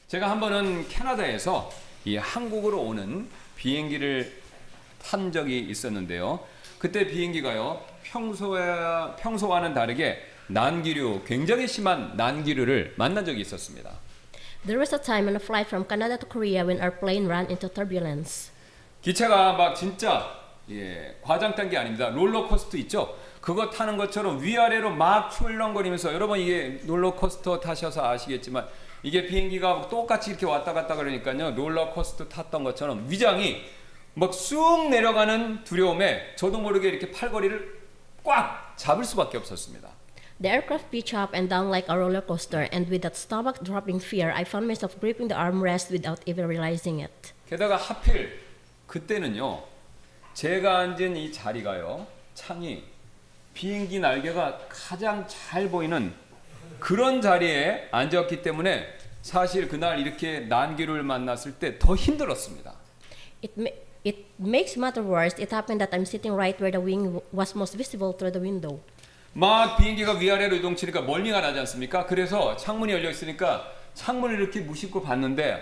제가 한 번은 캐나다에서 이 한국으로 오는 비행기를 탄 적이 있었는데요. 그때 비행기가요, 평소와는 다르게 난기류, 굉장히 심한 난기류를 만난 적이 있었습니다. There was a time on a flight from Canada to Korea when our plane ran into turbulence. 기차가 막 진짜 과장된 게 아닙니다. 롤러코스터 있죠? 그거 타는 것처럼 위아래로 막 출렁거리면서, 여러분 이게 롤러코스터 타셔서 아시겠지만 이게 비행기가 똑같이 이렇게 왔다 갔다 그러니까요, 롤러코스터 탔던 것처럼 위장이 막 쑥 내려가는 두려움에 저도 모르게 이렇게 팔걸이를 꽉 잡을 수밖에 없었습니다. The aircraft pitched up and down like a roller coaster, and with that stomach-dropping fear, I found myself gripping the armrest without even realizing it. 게다가 하필 그때는요, 제가 앉은 이 자리가요, 창이 비행기 날개가 가장 잘 보이는 그런 자리에 앉았기 때문에 사실 그날 이렇게 난기를 만났을 때 더 힘들었습니다. It makes matter worse. It happened that I'm sitting right where the wing was most visible through the window. 막 비행기가 위아래로 이동치니까 멀미가 나지 않습니까? 그래서 창문이 열려 있으니까 창문을 이렇게 무심코 봤는데,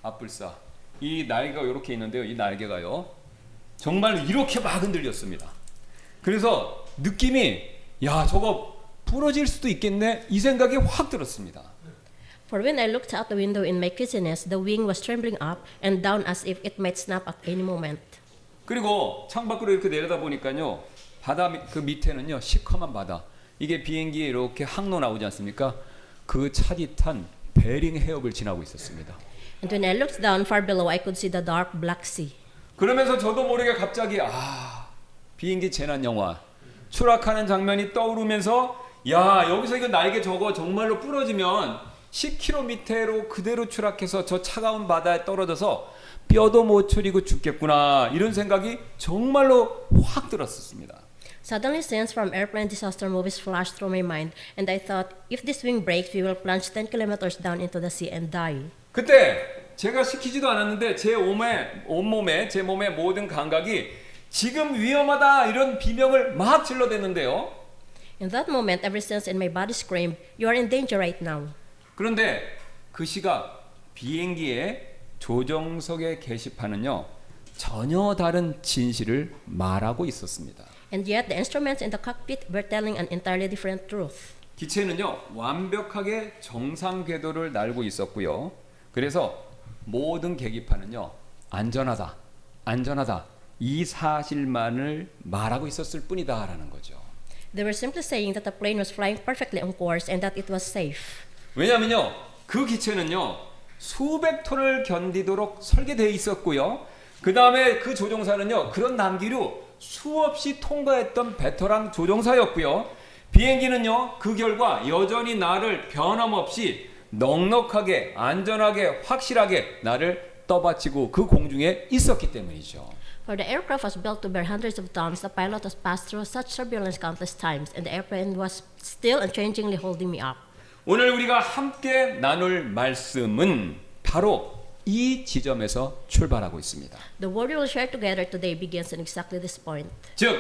아뿔싸, 이 날개가 이렇게 있는데요, 이 날개가요 정말 이렇게 막 흔들렸습니다. 그래서 느낌이, 야, 저거 부러질 수도 있겠네, 이 생각이 확 들었습니다. For when I looked out the window in my quizziness, the wing was trembling up and down as if it might snap at any moment. 그리고 창밖으로 이렇게 내려다 보니까요, 바다 그 밑에는요, 시커먼 바다. 이게 비행기에 이렇게 항로 나오지 않습니까? 그 차디탄 베링 해협을 지나고 있었습니다. And when I looked down far below, I could see the dark Black Sea. 그러면서 저도 모르게 갑자기 비행기 재난 영화 추락하는 장면이 떠오르면서, 야, 여기서 이거 날개 저거 정말로 부러지면 10km 밑으로 그대로 추락해서 저 차가운 바다에 떨어져서 뼈도 못 추리고 죽겠구나, 이런 생각이 정말로 확 들었습니다. Suddenly, scenes from airplane disaster movies flashed through my mind, and I thought, if this wing breaks, we will plunge 10 kilometers down into the sea and die. 그때 제가 시키지도 않았는데 제 온몸에 제 몸의 모든 감각이 지금 위험하다, 이런 비명을 막 질러댔는데요. In that moment, every sense in my body screamed, "You are in danger right now." 그런데 그 시각 비행기의 조종석의 게시판은요, 전혀 다른 진실을 말하고 있었습니다. And yet, the instruments in the cockpit were telling an entirely different truth. 기체는요, 완벽하게 정상 궤도를 날고 있었고요. 그래서 모든 계기판은요, 안전하다, 안전하다, 이 사실만을 말하고 있었을 뿐이다라는 거죠. They were simply saying that the plane was flying perfectly on course and that it was safe. 왜냐하면요, 그 기체는요, 수백 톤을 견디도록 설계되어 있었고요. 그 다음에 그 조종사는요, 그런 난기류 수없이 통과했던 베테랑 조종사였고요. 비행기는요, 그 결과 여전히 나를 변함없이 넉넉하게, 안전하게, 확실하게 나를 떠받치고 그 공중에 있었기 때문이죠. For the aircraft was built to bear hundreds of tons, the pilot was passed through such turbulence countless times, and the airplane was still unchangingly holding me up. 오늘 우리가 함께 나눌 말씀은 바로 이 지점에서 출발하고 있습니다. The word we will share together today begins in exactly this point. 즉,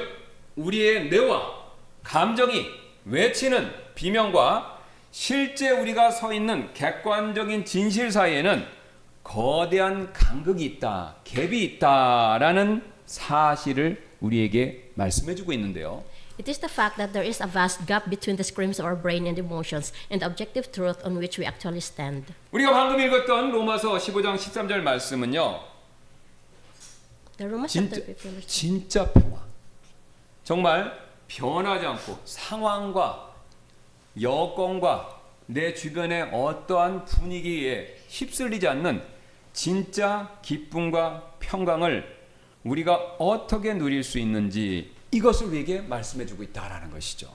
우리의 뇌와 감정이 외치는 비명과 실제 우리가 서 있는 객관적인 진실 사이에는 거대한 간극이 있다, 갭이 있다라는 사실을 우리에게 말씀해주고 있는데요. It is the fact that there is a vast gap between the screams of our brain and emotions and the objective truth on which we actually stand. 우리가 방금 읽었던 로마서 15장 13절 말씀은요, The Romans chapter 15 verse 진짜 평화, 정말 변하지 않고 상황과 여건과 내 주변의 어떠한 분위기에 휩쓸리지 않는 진짜 기쁨과 평강을 우리가 어떻게 누릴 수 있는지, 이것을 우리에게 말씀해주고 있다라는 것이죠.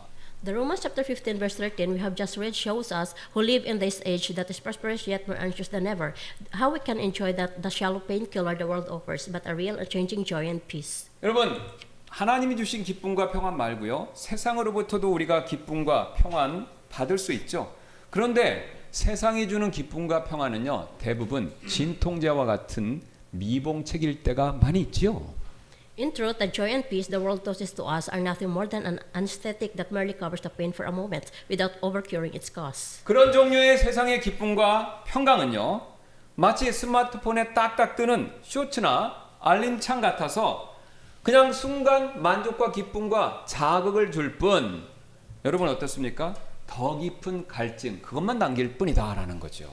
The Romans chapter 15 verse 13 we have just read shows us who live in this age that is prosperous yet more anxious than ever how we can enjoy that the shallow painkiller the world offers but a real unchanging joy and peace. 여러분, 하나님이 주신 기쁨과 평안 말고요, 세상으로부터도 우리가 기쁨과 평안 받을 수 있죠. 그런데 세상이 주는 기쁨과 평안은요, 대부분 진통제와 같은 미봉책일 때가 많이 있지요. In truth, the joy and peace the world toasts to us are nothing more than an anesthetic that merely covers the pain for a moment without overcuring its cause. 그런 종류의 세상의 기쁨과 평강은요, 마치 스마트폰에 딱딱 뜨는 쇼츠나 알림창 같아서 그냥 순간 만족과 기쁨과 자극을 줄 뿐, 여러분 어떻습니까? 더 깊은 갈증, 그것만 남길 뿐이다라는 거죠.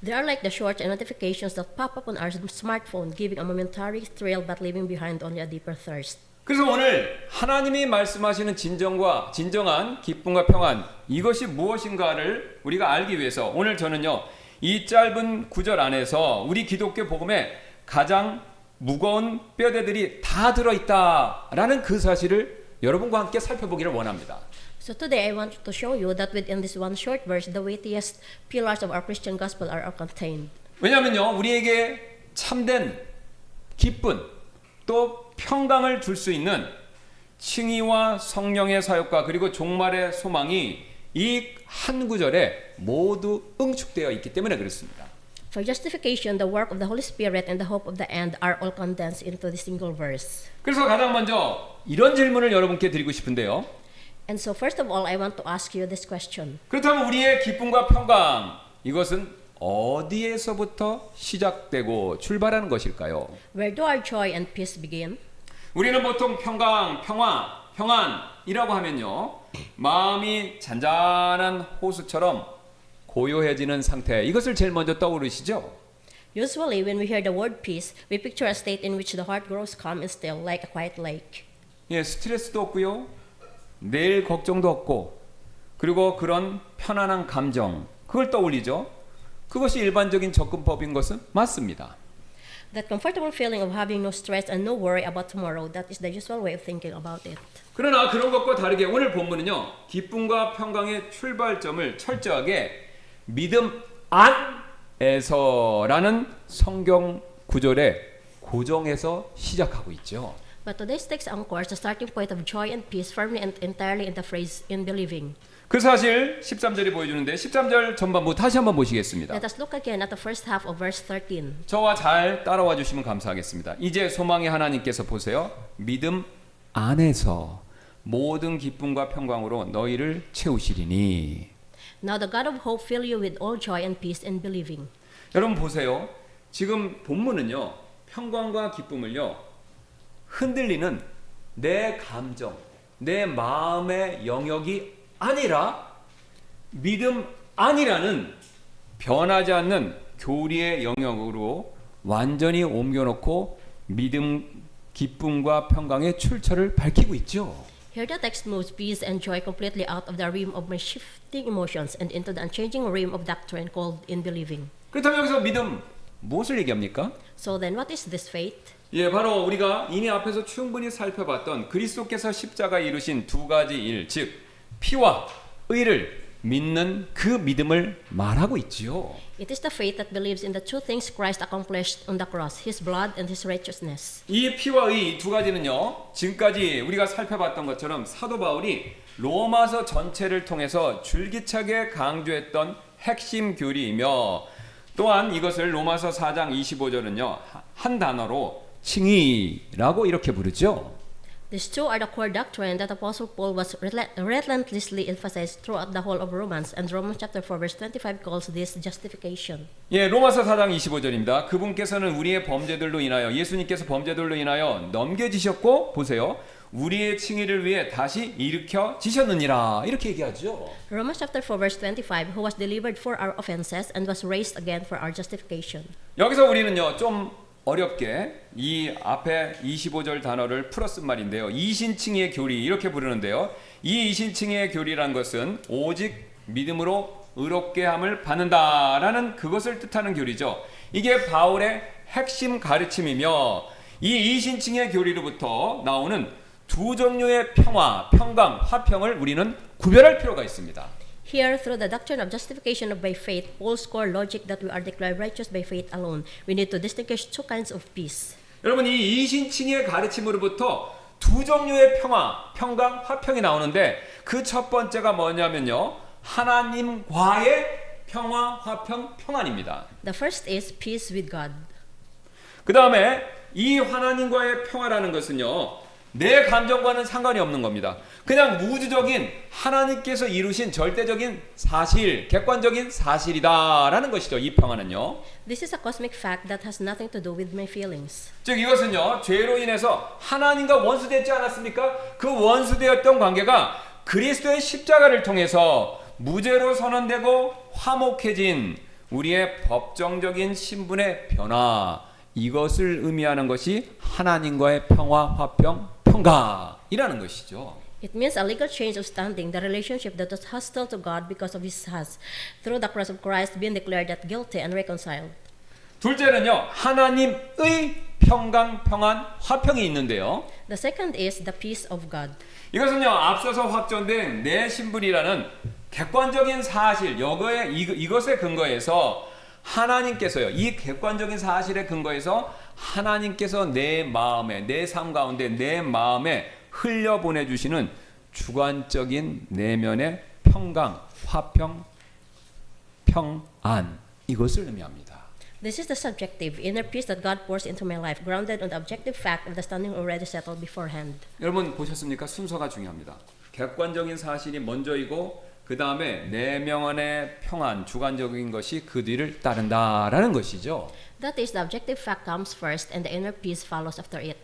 They are like the short notifications that pop up on our smartphone, giving a momentary thrill but leaving behind only a deeper thirst. 그래서 오늘 하나님이 말씀하시는 진정한 기쁨과 평안, 이것이 무엇인가를 우리가 알기 위해서 오늘 저는요, 이 짧은 구절 안에서 우리 기독교 복음에 가장 무거운 뼈대들이 다 들어있다라는 그 사실을 여러분과 함께 살펴보기를 원합니다. So today I want to show you that within this one short verse, the weightiest pillars of our Christian gospel are contained. 왜냐하면요, 우리에게 참된 기쁨 또 평강을 줄 수 있는 칭의와 성령의 사역과 그리고 종말의 소망이 이 한 구절에 모두 응축되어 있기 때문에 그렇습니다. For justification, the work of the Holy Spirit and the hope of the end are all condensed into this single verse. 그래서 가장 먼저 이런 질문을 여러분께 드리고 싶은데요. And so first of all, I want to ask you this question. 그렇다면 우리의 기쁨과 평강, 이것은 어디에서부터 시작되고 출발하는 것일까요? Where do our joy and peace begin? 우리는 보통 평강, 평화, 평안이라고 하면요, 마음이 잔잔한 호수처럼 고요해지는 상태, 이것을 제일 먼저 떠오르시죠? Usually, when we hear the word peace, we picture a state in which the heart grows calm and still, like a quiet lake. 예, 스트레스도 없고요, 내일 걱정도 없고, 그리고 그런 편안한 감정, 그걸 떠올리죠. 그것이 일반적인 접근법인 것은 맞습니다. That comfortable feeling of having no stress and no worry about tomorrow, that is the usual way of thinking about it. 그러나 그런 것과 다르게 오늘 본문은요, 기쁨과 평강의 출발점을 철저하게 믿음 안에서라는 성경 구절에 고정해서 시작하고 있죠. But today's text anchors the starting point of joy and peace firmly and entirely in the phrase in believing. 그 사실 13절이 보여주는데 13절 전반부 다시 한번 보시겠습니다. Let us look again at the first half of verse 13. 저와 잘 따라와 주시면 감사하겠습니다. 이제 소망의 하나님께서 보세요. 믿음 안에서 모든 기쁨과 평강으로 너희를 채우시리니. Now the God of hope fill you with all joy and peace in believing. 여러분 보세요. 지금 본문은요, 평강과 기쁨을요, 흔들리는 내 감정, 내 마음의 영역이 아니라 믿음 아니라는 변하지 않는 교리의 영역으로 완전히 옮겨놓고 믿음, 기쁨과 평강의 출처를 밝히고 있죠. Here the text moves peace and joy completely out of the realm of my shifting emotions and into the unchanging realm of doctrine called in believing. 그렇다면 여기서 믿음 무엇을 얘기합니까? So then what is this faith? 예, 바로 우리가 이미 앞에서 충분히 살펴봤던 그리스도께서 십자가에 이루신 두 가지 일, 즉 피와 의를 믿는 그 믿음을 말하고 있지요. It is the faith that believes in the two things Christ accomplished on the cross, His blood and His righteousness. 이 피와 의 두 가지는요, 지금까지 우리가 살펴봤던 것처럼 사도 바울이 로마서 전체를 통해서 줄기차게 강조했던 핵심 교리이며, 또한 이것을 로마서 4장 25절은요 한 단어로 칭의라고 이렇게 부르죠. These two are the core doctrine that Apostle Paul was relentlessly emphasized throughout the whole of Romans, and Romans chapter 4 verse 25 calls this justification. 예, 로마서 4장 25절입니다. 그분께서는 우리의 범죄들로 인하여, 예수님께서 범죄들로 인하여 넘겨지셨고, 보세요, 우리의 칭의를 위해 다시 일으켜 지셨느니라, 이렇게 얘기하죠. Romans chapter 4 verse 25, who was delivered for our offenses and was raised again for our justification. 여기서 우리는요 좀 어렵게 이 앞에 25절 단어를 풀어쓴 말인데요, 이신칭의의 교리 이렇게 부르는데요, 이 이신칭의의 교리란 것은 오직 믿음으로 의롭게 함을 받는다라는 그것을 뜻하는 교리죠. 이게 바울의 핵심 가르침이며, 이 이신칭의 교리로부터 나오는 두 종류의 평화, 평강, 화평을 우리는 구별할 필요가 있습니다. Here, through the doctrine of justification by faith, Paul's core logic that we are declared righteous by faith alone, we need to distinguish two kinds of peace. 여러분, 이 이신칭의 가르침으로부터 두 종류의 평화, 평강, 화평이 나오는데, 그 첫 번째가 뭐냐면요, 하나님과의 평화, 화평, 평안입니다. The first is peace with God. 그 다음에 이 하나님과의 평화라는 것은요, 내 감정과는 상관이 없는 겁니다. 그냥 우주적인 하나님께서 이루신 절대적인 사실, 객관적인 사실이다라는 것이죠. 이 평안은요. This is a cosmic fact that has nothing to do with my feelings. 즉 이것은요, 죄로 인해서 하나님과 원수됐지 않았습니까? 그 원수되었던 관계가 그리스도의 십자가를 통해서 무죄로 선언되고 화목해진 우리의 법정적인 신분의 변화, 이것을 의미하는 것이 하나님과의 평화, 화평, 평강이라는 것이죠. It means a legal change of standing, the relationship that was hostile to God because of His has, through the cross of Christ, being declared that guilty and reconciled. 둘째는요, 하나님의 평강, 평안, 화평이 있는데요. The second is the peace of God. 이것은요, 앞서서 확정된 내 신분이라는 객관적인 사실, 이것에 근거해서 하나님께서요, 이 객관적인 사실에 근거해서 하나님께서 내 마음에, 내 삶 가운데, 내 마음에 흘려보내주시는 주관적인 내면의 평강, 화평, 평안, 이것을 의미합니다. This is the subjective, inner peace that God pours into my life, grounded on the objective fact of the standing already settled beforehand. 여러분 보셨습니까? 순서가 중요합니다. 객관적인 사실이 먼저이고 그 다음에 내면의 평안, 주관적인 것이 그 뒤를 따른다라는 것이죠. That is, the objective fact comes first and the inner peace follows after it.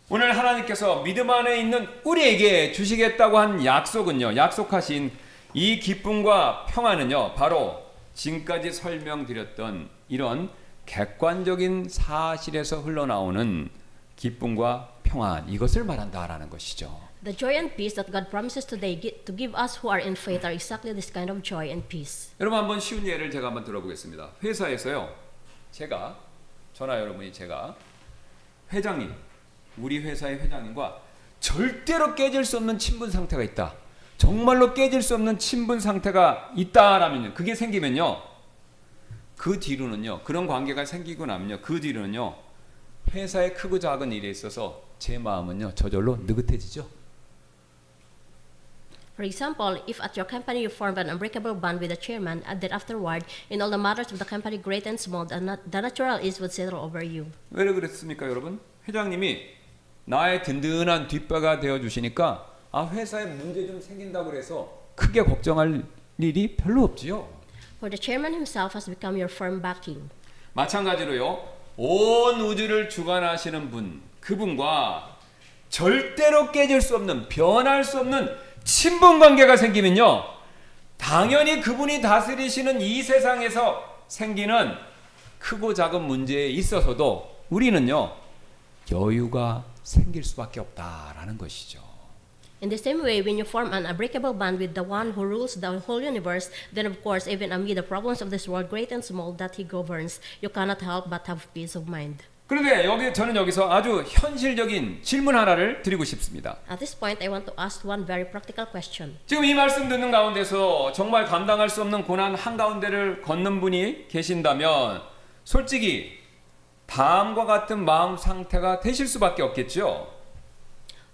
오늘 하나님께서 믿음 안에 있는 우리에게 주시겠다고 한 약속은요, 약속하신 이 기쁨과 평안은요, 바로 지금까지 설명드렸던 이런 객관적인 사실에서 흘러나오는 기쁨과 평안, 이것을 말한다라는 것이죠. The joy and peace that God promises today to give us who are in faith are exactly this kind of joy and peace. 여러분 한번 쉬운 예를 제가 한번 들어보겠습니다. 회사에서요, 저나 여러분이 회장님, 우리 회사의 회장님과 절대로 깨질 수 없는 친분 상태가 있다. 정말로 깨질 수 없는 친분 상태가 있다라면요, 그게 생기면요, 그 뒤로는요, 그런 관계가 생기고 나면요, 그 뒤로는요, 회사의 크고 작은 일에 있어서 제 마음은요, 저절로 느긋해지죠. For example, if at your company you formed an unbreakable bond with the chairman, and then afterward, in all the matters of the company, great and small, the natural ease would settle over you. 왜 그랬습니까, 여러분? 회장님이 나의 든든한 뒷배가 되어 주시니까 회사에 문제 좀 생긴다고 그래서 크게 걱정할 일이 별로 없지요. For the chairman himself has become your firm backing. 마찬가지로요, 온 우주를 주관하시는 분, 그분과 절대로 깨질 수 없는, 변할 수 없는 친분 관계가 생기면요, 당연히 그분이 다스리시는 이 세상에서 생기는 크고 작은 문제에 있어서도 우리는요, 여유가 생길 수밖에 없다라는 것이죠. In the same way, when you form an unbreakable bond with the one who rules the whole universe, then of course, even amid the problems of this world, great and small, that he governs, you cannot help but have peace of mind. 그런데 저는 여기서 아주 현실적인 질문 하나를 드리고 싶습니다. At this point, I want to ask one very practical question. 지금 이 말씀 듣는 가운데서 정말 감당할 수 없는 고난 한가운데를 걷는 분이 계신다면 솔직히 다음과 같은 마음 상태가 되실 수밖에 없겠죠.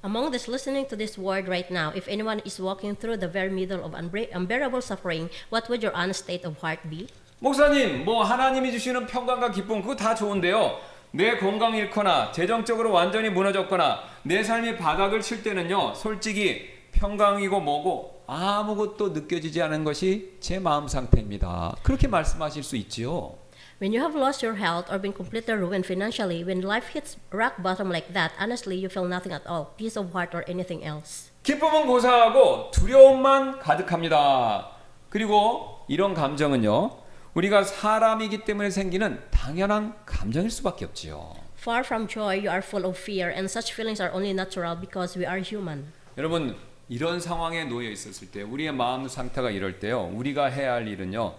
Among those listening to this word right now, if anyone is walking through the very middle of unbearable suffering, what would your honest state of heart be? 목사님, 하나님이 주시는 평강과 기쁨 그거 다 좋은데요, 내 건강 잃거나 재정적으로 완전히 무너졌거나 내 삶이 바닥을 칠 때는요, 솔직히 평강이고 뭐고 아무것도 느껴지지 않은 것이 제 마음 상태입니다. 그렇게 말씀하실 수 있지요. When you have lost your health or been completely ruined financially, when life hits rock bottom like that, honestly, you feel nothing at all, peace of heart or anything else. 기쁨은 고사하고 두려움만 가득합니다. 그리고 이런 감정은요, 우리가 사람이기 때문에 생기는 당연한 감정일 수밖에 없지요. Far from joy, you are full of fear, and such feelings are only natural because we are human. 여러분, 이런 상황에 놓여 있었을 때, 우리의 마음 상태가 이럴 때요, 우리가 해야 할 일은요,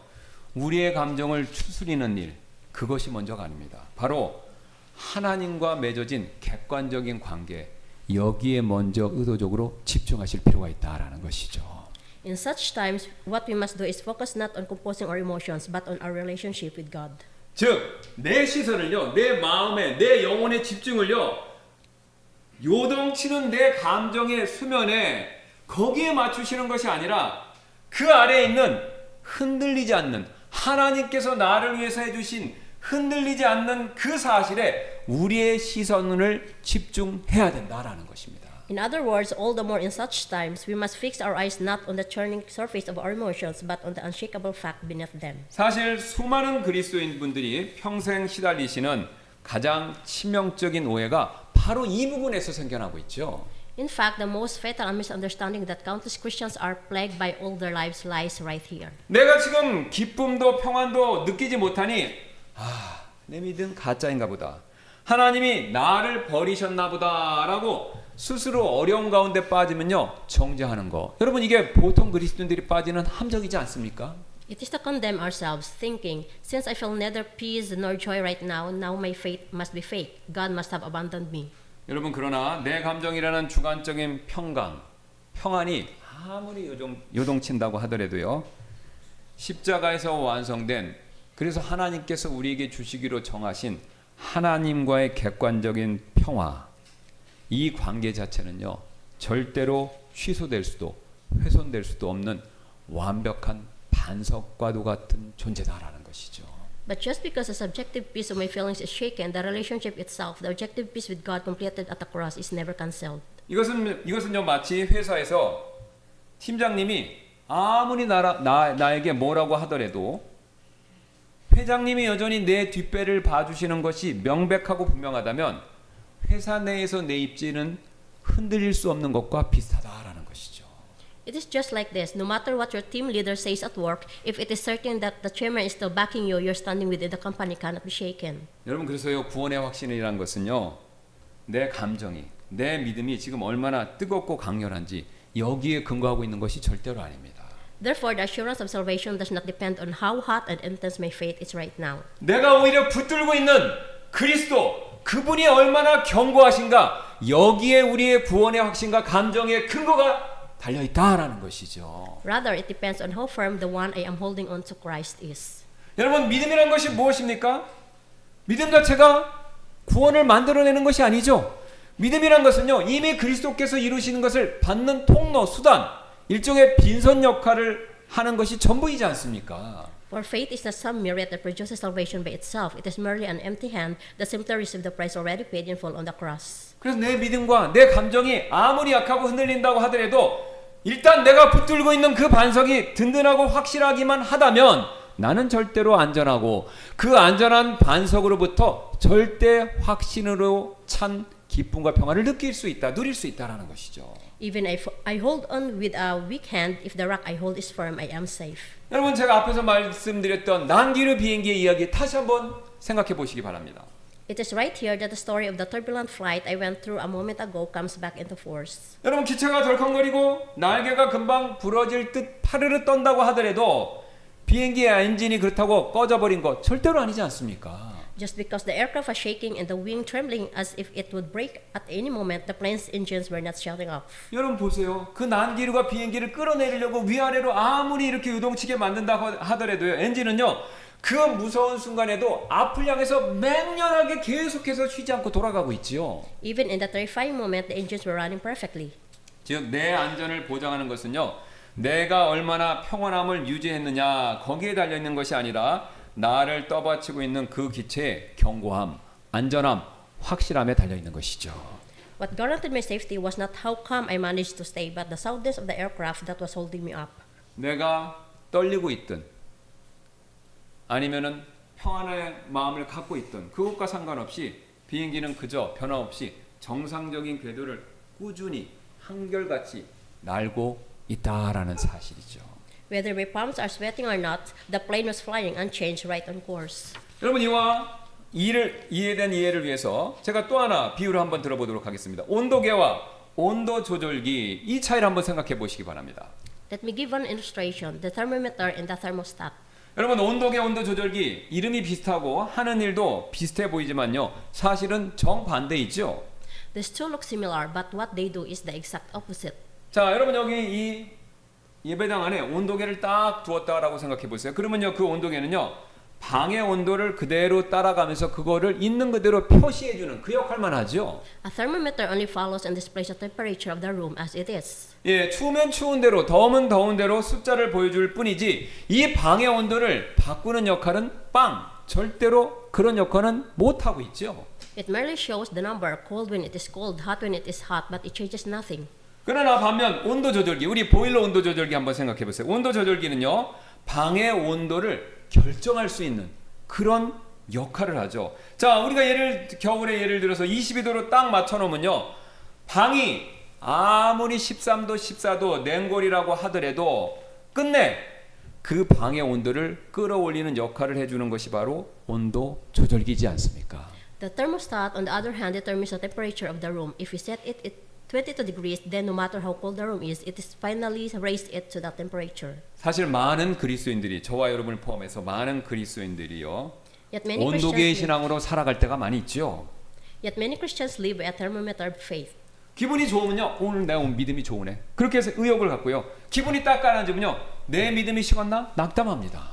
우리의 감정을 추스리는 일, 그것이 먼저가 아닙니다. 바로 하나님과 맺어진 객관적인 관계, 여기에 먼저 의도적으로 집중하실 필요가 있다라는 것이죠. In such times, what we must do is focus not on composing our emotions, but on our relationship with God. 즉, 내 시선을요, 내 마음에, 내 영혼의 집중을요, 요동치는 내 감정의 수면에 거기에 맞추시는 것이 아니라 그 아래에 있는 흔들리지 않는, 하나님께서 나를 위해서 해주신 흔들리지 않는 그 사실에 우리의 시선을 집중해야 된다라는 것입니다. In other words, all the more in such times, we must fix our eyes not on the churning surface of our emotions, but on the unshakable fact beneath them. 사실 수많은 그리스도인 분들이 평생 시달리시는 가장 치명적인 오해가 바로 이 부분에서 생겨나고 있죠. In fact, the most fatal misunderstanding that countless Christians are plagued by all their lives lies right here. 내가 지금 기쁨도 평안도 느끼지 못하니 내 믿음 가짜인가 보다. 하나님이 나를 버리셨나 보다라고 스스로 어려운 가운데 빠지면요 정죄하는 거. 여러분 이게 보통 그리스도인들이 빠지는 함정이지 않습니까? It is to condemn ourselves, thinking, since I feel neither peace nor joy right now my faith must be fake. God must have abandoned me. 여러분 그러나 내 감정이라는 주관적인 평안이 아무리 요동친다고 하더라도요 십자가에서 완성된 그래서 하나님께서 우리에게 주시기로 정하신 하나님과의 객관적인 평화 이 관계 자체는요 절대로 취소될 수도 훼손될 수도 없는 완벽한 반석과도 같은 존재다라는 것이죠. But just because the subjective peace of my feelings is shaken, the relationship itself, the objective peace with God completed at the cross, is never cancelled. 이것은요 마치 회사에서 팀장님이 아무리 나에게 뭐라고 하더라도 회장님이 여전히 내 뒷배를 봐주시는 것이 명백하고 분명하다면 회사 내에서 내 입지는 흔들릴 수 없는 것과 비슷하다라는 것이죠. It is just like this. No matter what your team leader says at work, if it is certain that the chairman is still backing you, your standing within the company cannot be shaken. 여러분 그래서요 구원의 확신이라는 것은요 내 감정이 내 믿음이 지금 얼마나 뜨겁고 강렬한지 여기에 근거하고 있는 것이 절대로 아닙니다. Therefore, the assurance of salvation does not depend on how hot and intense my faith is right now. 내가 오히려 붙들고 있는 그리스도 그분이 얼마나 견고하신가 여기에 우리의 구원의 확신과 감정의 근거가 달려있다라는 것이죠. Rather, it depends on how firm the one I am holding on to Christ is. 여러분 믿음이란 것이 무엇입니까? 믿음 자체가 구원을 만들어내는 것이 아니죠. 믿음이란 것은요 이미 그리스도께서 이루시는 것을 받는 통로, 수단 일종의 빈선 역할을 하는 것이 전부이지 않습니까? For faith is not some merit that produces salvation by itself. It is merely an empty hand that simply receives the price already paid in full on the cross. 그래서 내 믿음과 내 감정이 아무리 약하고 흔들린다고 하더라도 일단 내가 붙들고 있는 그 반석이 든든하고 확실하기만 하다면 나는 절대로 안전하고 그 안전한 반석으로부터 절대 확신으로 찬 기쁨과 평안을 느낄 수 있다, 누릴 수 있다라는 것이죠. Even if I hold on with a weak hand, if the rock I hold is firm, I am safe. 여러분 제가 앞에서 말씀드렸던 난기류 비행기의 이야기 다시 한번 생각해 보시기 바랍니다. It is right here that the story of the turbulent flight I went through a moment ago comes back into force. 여러분 기체가 덜컹거리고 날개가 금방 부러질 듯 파르르 떤다고 하더라도 비행기의 엔진이 그렇다고 꺼져버린 것 절대로 아니지 않습니까? Just because the aircraft was shaking and the wing trembling as if it would break at any moment, the plane's engines were not shutting off. 여러분 보세요. 그 난기류가 비행기를 끌어내리려고 위아래로 아무리 이렇게 유동치게 만든다고 하더라도요. 엔진은요. 그 무서운 순간에도 앞을 향해서 맹렬하게 계속해서 쉬지 않고 돌아가고 있지요. Even in that terrifying moment, the engines were running perfectly. 즉 내 안전을 보장하는 것은요. 내가 얼마나 평온함을 유지했느냐 거기에 달려있는 것이 아니라 나를 떠받치고 있는 그 기체의 견고함, 안전함, 확실함에 달려있는 것이죠. What guaranteed my safety was not how calm I managed to stay, but the soundness of the aircraft that was holding me up. 내가 떨리고 있든 아니면은 평안의 마음을 갖고 있든 그것과 상관없이 비행기는 그저 변함없이 정상적인 궤도를 꾸준히 한결같이 날고 있다라는 사실이죠. Whether my palms are sweating or not, the plane was flying unchanged right on course. 여러분 이와 이해된 이해를 위해서 제가 또 하나 비유를 한번 들어보도록 하겠습니다. 온도계와 온도 조절기 이 차이를 한번 생각해 보시기 바랍니다. Let me give one illustration, the thermometer and the thermostat. 여러분 온도계 온도 조절기 이름이 비슷하고 하는 일도 비슷해 보이지만요. 사실은 정반대이죠. These two look similar, but what they do is the exact opposite. 자, 여러분 여기 이 예배당 안에 온도계를 딱 두었다라고 생각해 보세요. 그러면요 그 온도계는요 방의 온도를 그대로 따라가면서 그거를 있는 그대로 표시해 주는 그 역할만 하죠. A thermometer only follows and displays the temperature of the room as it is. 예, 추우면 추운 대로, 더우면 더운 대로 숫자를 보여줄 뿐이지 이 방의 온도를 바꾸는 역할은 절대로 그런 역할은 못 하고 있죠. It merely shows the number, cold when it is cold, hot when it is hot, but it changes nothing. 그러나 반면 온도 조절기, 우리 보일러 온도 조절기 한번 생각해 보세요. 온도 조절기는요, 방의 온도를 결정할 수 있는 그런 역할을 하죠. 자, 우리가 겨울에 예를 들어서 22도로 딱 맞춰 놓으면요, 방이 아무리 13도, 14도 냉골이라고 하더라도 끝내 그 방의 온도를 끌어올리는 역할을 해주는 것이 바로 온도 조절기지 않습니까? The thermostat, on the other hand, determines the temperature of the room. If you set it at 22 degrees, then no matter how cold the room is, it is finally raised it to that temperature. 사실 많은 그리스도인들이, 저와 여러분을 포함해서 많은 그리스도인들이요, Yet many 온도계의 Christians 신앙으로 살아갈 때가 많이 있죠. Yet many Christians live by a thermometer of faith. 기분이 좋으면요, 오늘 내가 믿음이 좋으네, 그렇게 해서 의욕을 갖고요. 기분이 딱 가라앉으면요, 내 믿음이 식었나? 낙담합니다.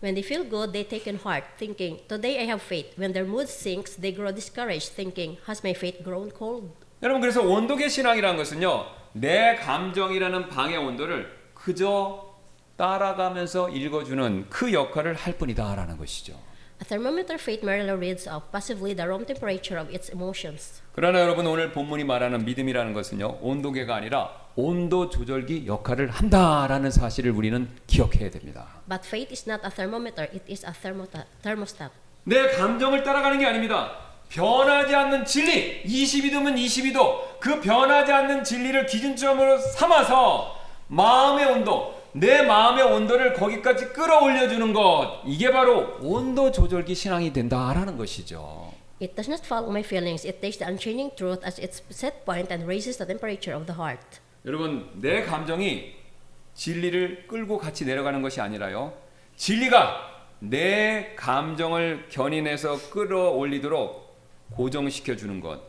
When they feel good, they take in heart, thinking, "Today I have faith." When their mood sinks, they grow discouraged, thinking, "Has my faith grown cold?" 여러분, 그래서 온도계 신앙이라는 것은요, 내 감정이라는 방의 온도를 그저 따라가면서 읽어주는 그 역할을 할 뿐이다라는 것이죠. A thermometer faith merely reads off passively the room temperature of its emotions. 그러나 여러분, 오늘 본문이 말하는 믿음이라는 것은요, 온도계가 아니라 온도 조절기 역할을 한다라는 사실을 우리는 기억해야 됩니다. But faith is not a thermometer; it is a thermostat. 내 감정을 따라가는 게 아닙니다. 변하지 않는 진리, 22도면 22도, 그 변하지 않는 진리를 기준점으로 삼아서 마음의 온도, 내 마음의 온도를 거기까지 끌어올려주는 것, 이게 바로 온도 조절기 신앙이 된다라는 것이죠. It does not follow my feelings; it takes the unchanging truth as its set point and raises the temperature of the heart. 여러분, 내 감정이 진리를 끌고 같이 내려가는 것이 아니라요, 진리가 내 감정을 견인해서 끌어올리도록 고정시켜 주는 것,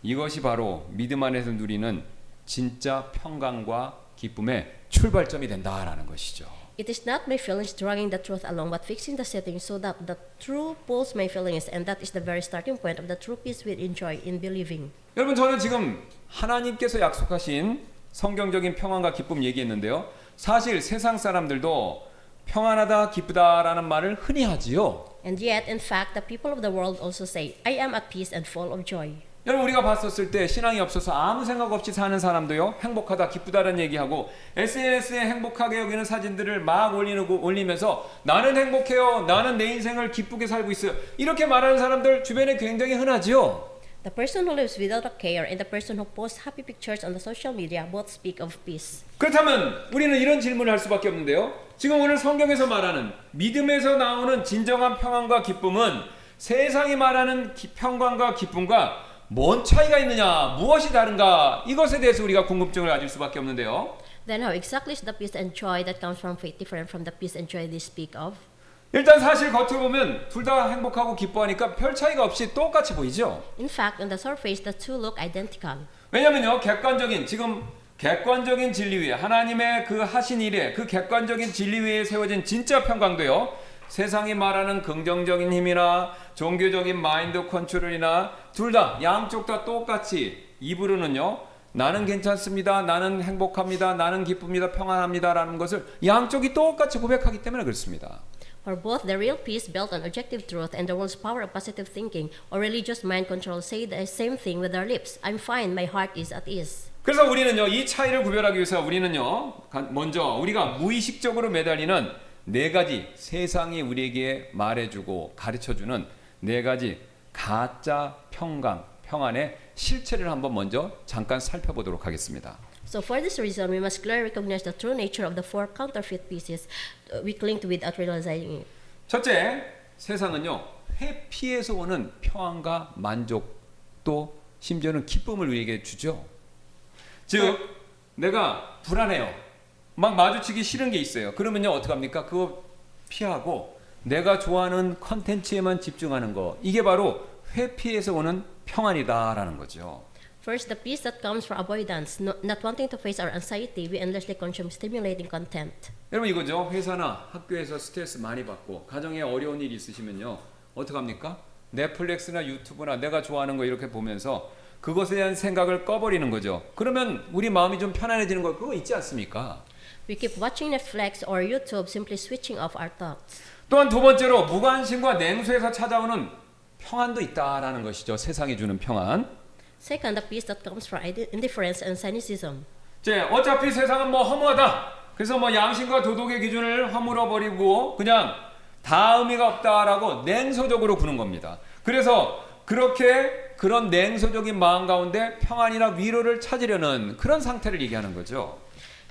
이것이 바로 믿음 안에서 누리는 진짜 평강과 기쁨의 출발점이 된다라는 것이죠. It is not my feelings dragging the truth along, but fixing the setting so that the truth pulls my feelings, and that is the very starting point of the true peace we enjoy in believing. 여러분, 저는 지금 하나님께서 약속하신 성경적인 평안과 기쁨 얘기했는데요, 사실 세상 사람들도 평안하다, 기쁘다라는 말을 흔히 하지요. And yet, in fact, the people of the world also say, "I am at peace and full of joy." 여러분, 우리가 봤었을 때 신앙이 없어서 아무 생각 없이 사는 사람도요, 행복하다, 기쁘다라는 얘기하고 SNS에 행복하게 여기는 사진들을 막 올리면서 나는 행복해요, 나는 내 인생을 기쁘게 살고 있어요, 이렇게 말하는 사람들 주변에 굉장히 흔하지요. The person who lives without a care and the person who posts happy pictures on the social media both speak of peace. 그렇다면 우리는 이런 질문을 할 수밖에 없는데요, 지금 오늘 성경에서 말하는 믿음에서 나오는 진정한 평안과 기쁨은 세상이 말하는 평강과 기쁨과 뭔 차이가 있느냐, 무엇이 다른가, 이것에 대해서 우리가 궁금증을 가질 수밖에 없는데요. Then how exactly is the peace and joy that comes from faith different from the peace and joy they speak of? 일단 사실 겉으로 보면 둘 다 행복하고 기뻐하니까 별 차이가 없이 똑같이 보이죠. In fact, on the surface, the two look identical. 왜냐면요, 객관적인 진리 위에, 하나님의 그 하신 일에, 그 객관적인 진리 위에 세워진 진짜 평강도요, 세상이 말하는 긍정적인 힘이나 종교적인 마인드 컨트롤이나 둘 다, 양쪽 다 똑같이 입으로는요, 나는 괜찮습니다, 나는 행복합니다, 나는 기쁩니다, 평안합니다 라는 것을 양쪽이 똑같이 고백하기 때문에 그렇습니다. For both the real peace built on objective truth and the world's power of positive thinking or religious mind control say the same thing with their lips. I'm fine, my heart is at ease. 그래서 우리는요, 이 차이를 구별하기 위해서 우리는요, 먼저 우리가 무의식적으로 매달리는 네 가지, 세상이 우리에게 말해주고 가르쳐주는 네 가지 가짜 평강, 평안의 실체를 한번 먼저 잠깐 살펴보도록 하겠습니다. So for this reason, we must clearly recognize the true nature of the four counterfeit pieces we cling to without realizing it. 첫째, 세상은요, 회피에서 오는 평안과 만족, 또 심지어는 기쁨을 우리에게 주죠. 즉, 내가 불안해요, 막 마주치기 싫은 게 있어요. 그러면요, 어떡합니까? 그거 피하고 내가 좋아하는 컨텐츠에만 집중하는 거, 이게 바로 회피에서 오는 평안이다라는 거죠. First, the peace that comes from avoidance, not wanting to face our anxiety, we endlessly consume stimulating content. 여러분, 이거죠. 회사나 학교에서 스트레스 많이 받고 가정에 어려운 일이 있으시면요, 어떡합니까? 넷플릭스나 유튜브나 내가 좋아하는 거 이렇게 보면서 그것에 대한 생각을 꺼버리는 거죠. 그러면 우리 마음이 좀 편안해지는 거, 그거 있지 않습니까? We keep watching Netflix or YouTube, simply switching off our thoughts. 또한 두 번째로 무관심과 냉소에서 찾아오는 평안도 있다라는 것이죠. 세상이 주는 평안. Second, the peace that comes from indifference and cynicism. 이제 어차피 세상은 뭐 허무하다. 그래서 뭐 양심과 도덕의 기준을 허물어 버리고 그냥 다 의미가 없다라고 냉소적으로 구는 겁니다. 그래서 그렇게 그런 냉소적인 마음 가운데 평안이나 위로를 찾으려는 그런 상태를 얘기하는 거죠.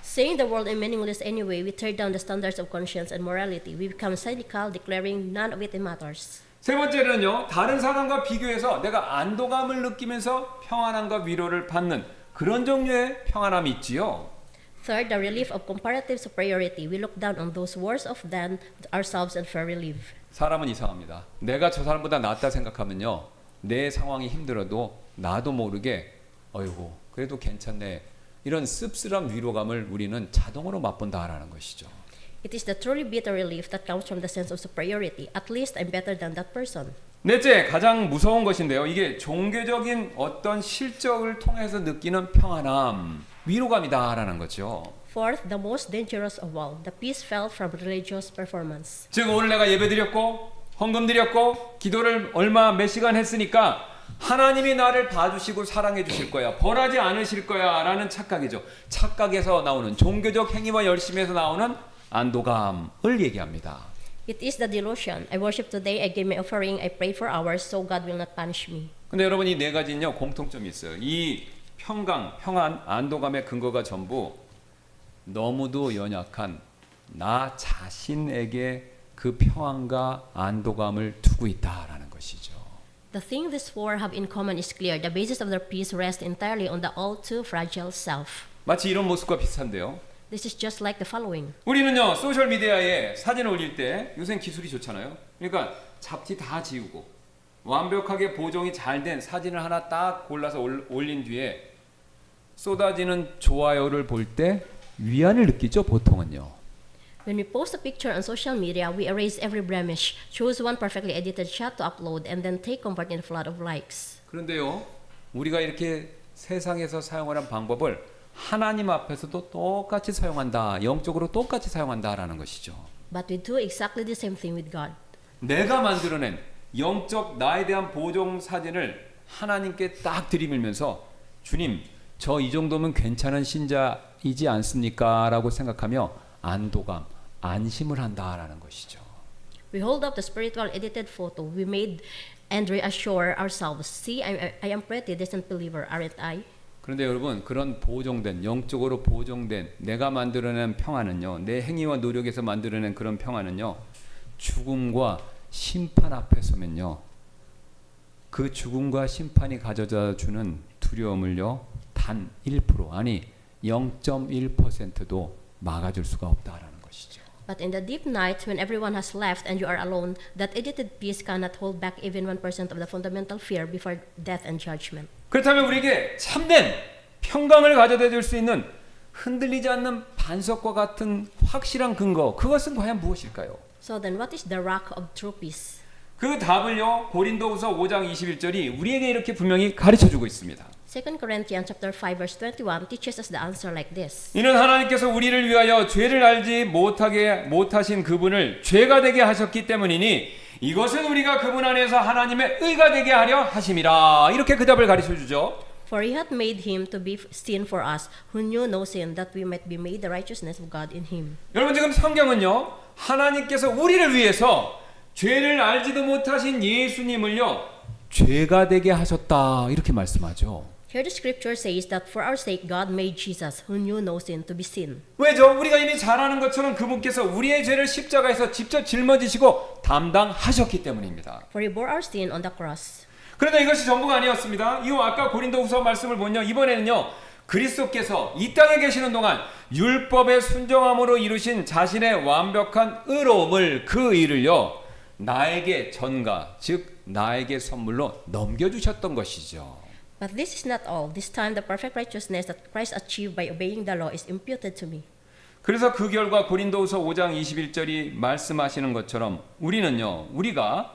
Saying the world is meaningless anyway, we tear down the standards of conscience and morality. We become cynical, declaring none of it matters. 세 번째는요, 다른 사람과 비교해서 내가 안도감을 느끼면서 평안함과 위로를 받는 그런 종류의 평안함이 있지요. Third, the relief of comparative superiority. We look down on those worse off than ourselves and fear relief. 사람은 이상합니다. 내가 저 사람보다 낫다 생각하면요, 내 상황이 힘들어도 나도 모르게 어이구 그래도 괜찮네 이런 씁쓸한 위로감을 우리는 자동으로 맛본다라는 것이죠. It is the truly bitter relief that comes from the sense of superiority. At least I'm better than that person. 넷째, 가장 무서운 것인데요. 이게 종교적인 어떤 실적을 통해서 느끼는 평안함, 위로감이다라는 거죠. Fourth, the most dangerous of all, the peace felt from religious performance. 즉 오늘 내가 예배 드렸고 헌금 드렸고 기도를 얼마 몇 시간 했으니까 하나님이 나를 봐주시고 사랑해 주실 거야. 벌하지 않으실 거야 라는 착각이죠. 착각에서 나오는 종교적 행위와 열심에서 나오는 안도감을 얘기합니다. It is the delusion. I worship today, I gave my offering, I prayed for hours, so God will not punish me. 근데 여러분 이 네 가지는요 공통점이 있어요. 이 평강, 평안, 안도감의 근거가 전부 너무도 연약한 나 자신에게 그 평안과 안도감을 두고 있다라는 것이죠. The thing these four have in common is clear. The basis of their peace rests entirely on the all too fragile self. 마치 이런 모습과 비슷한데요. This is just like the following. 우리는요 소셜 미디어에 사진을 올릴 때 요새는 기술이 좋잖아요. 그러니까 잡티 다 지우고 완벽하게 보정이 잘 된 사진을 하나 딱 골라서 올린 뒤에 쏟아지는 좋아요를 볼 때 위안을 느끼죠 보통은요. When we post a picture on social media, we erase every blemish, choose one perfectly edited shot to upload, and then take comfort in the flood of likes. 그런데요 우리가 이렇게 세상에서 사용하는 방법을 하나님 앞에서도 똑같이 사용한다. 영적으로 똑같이 사용한다라는 것이죠. But we do exactly the same thing with God. 내가 만들어낸 영적 나에 대한 보정 사진을 하나님께 딱 들이밀면서 주님 저 이 정도면 괜찮은 신자이지 않습니까? 라고 생각하며 안도감, 안심을 한다라는 것이죠. We hold up the spiritual edited photo we made and reassure ourselves, see, I am pretty decent believer, aren't I? 그런데 여러분 그런 보정된 영적으로 보정된 내가 만들어낸 평안은요 내 행위와 노력에서 만들어낸 그런 평안은요 죽음과 심판 앞에 서면요 그 죽음과 심판이 가져다 주는 두려움을요 단 1% 아니 0.1%도 막아줄 수가 없다라는 것이죠. But in the deep night, when everyone has left and you are alone, that edited peace cannot hold back even 1% of the fundamental fear before death and judgment. 그렇다면 우리에게 참된 평강을 가져다 줄 수 있는 흔들리지 않는 반석과 같은 확실한 근거 그것은 과연 무엇일까요? So then what is the rock of true peace? 그 답을요 고린도후서 5장 21절이 우리에게 이렇게 분명히 가르쳐주고 있습니다. 2 Corinthians chapter 5 verse 21 teaches us the answer like this. 이는 하나님께서 우리를 위하여 죄를 알지 못하신 그분을 죄가 되게 하셨기 때문이니 이것은 우리가 그분 안에서 하나님의 의가 되게 하려 하심이라. 이렇게 그 답을 가르쳐주죠. For he hath made him to be sin for us, who knew no sin, that we might be made the righteousness of God in him. 여러분 지금 성경은요 하나님께서 우리를 위해서 죄를 알지도 못하신 예수님을요 죄가 되게 하셨다 이렇게 말씀하죠. Here the scripture says that for our sake God made Jesus, who knew no sin, to be sin. 왜죠? 우리가 이미 잘 아는 것처럼 그분께서 우리의 죄를 십자가에서 직접 짊어지시고 담당하셨기 때문입니다. For he bore our sin on the cross. 그런데 이것이 전부가 아니었습니다. 이 아까 고린도후서 말씀을 보면요. 이번에는요. 그리스도께서 이 땅에 계시는 동안 율법의 순종함으로 이루신 자신의 완벽한 의로움을 그 일을요. 나에게 전가 즉 나에게 선물로 넘겨주셨던 것이죠. But this is not all. This time the perfect righteousness that Christ achieved by obeying the law is imputed to me. 그래서 그 결과 고린도후서 5장 21절이 말씀하시는 것처럼 우리가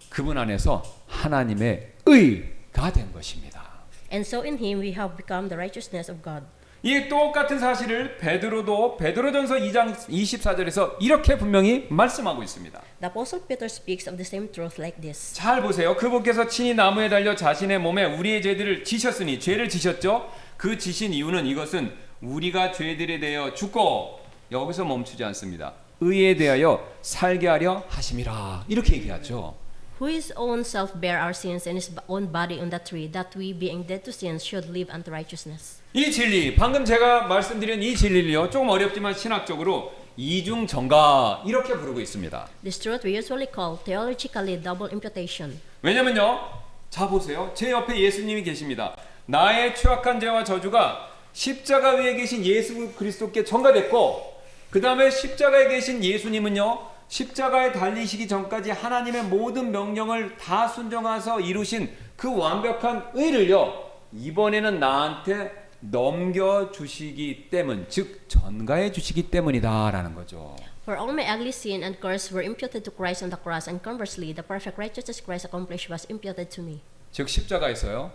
그분 안에서 하나님의 의가 된 것입니다. And so in him we have become the righteousness of God. 이 똑같은 사실을 베드로전서 2장 24절에서 이렇게 분명히 말씀하고 있습니다. The Apostle Peter speaks of the same truth like this. 잘 보세요. 그분께서 친히 나무에 달려 자신의 몸에 우리의 죄들을 지셨으니 죄를 지셨죠. 그 지신 이유는 이것은 우리가 죄들에 대하여 죽고 여기서 멈추지 않습니다. 의에 대하여 살게 하려 하심이라 이렇게 얘기하죠. Who his own self bare our sins in his own body on the tree, that we being dead to sins should live unto righteousness. 이 진리, 방금 제가 말씀드린 이 진리를요, 조금 어렵지만 신학적으로 이중 전가 이렇게 부르고 있습니다. This truth we usually call theologically double imputation. 왜냐면요, 자 보세요. 제 옆에 예수님이 계십니다. 나의 취약한 죄와 저주가 십자가 위에 계신 예수 그리스도께 전가됐고, 그 다음에 십자가에 계신 예수님은요, 십자가에 달리시기 전까지 하나님의 모든 명령을 다 순종하셔서 이루신 그 완벽한 의를요, 이번에는 나한테 넘겨주시기 때문, 즉 전가해 주시기 때문이다라는 거죠. For all my ugly sin and curse were imputed to Christ on the cross, and conversely, the perfect righteousness Christ accomplished was imputed to me. 즉 십자가에서요,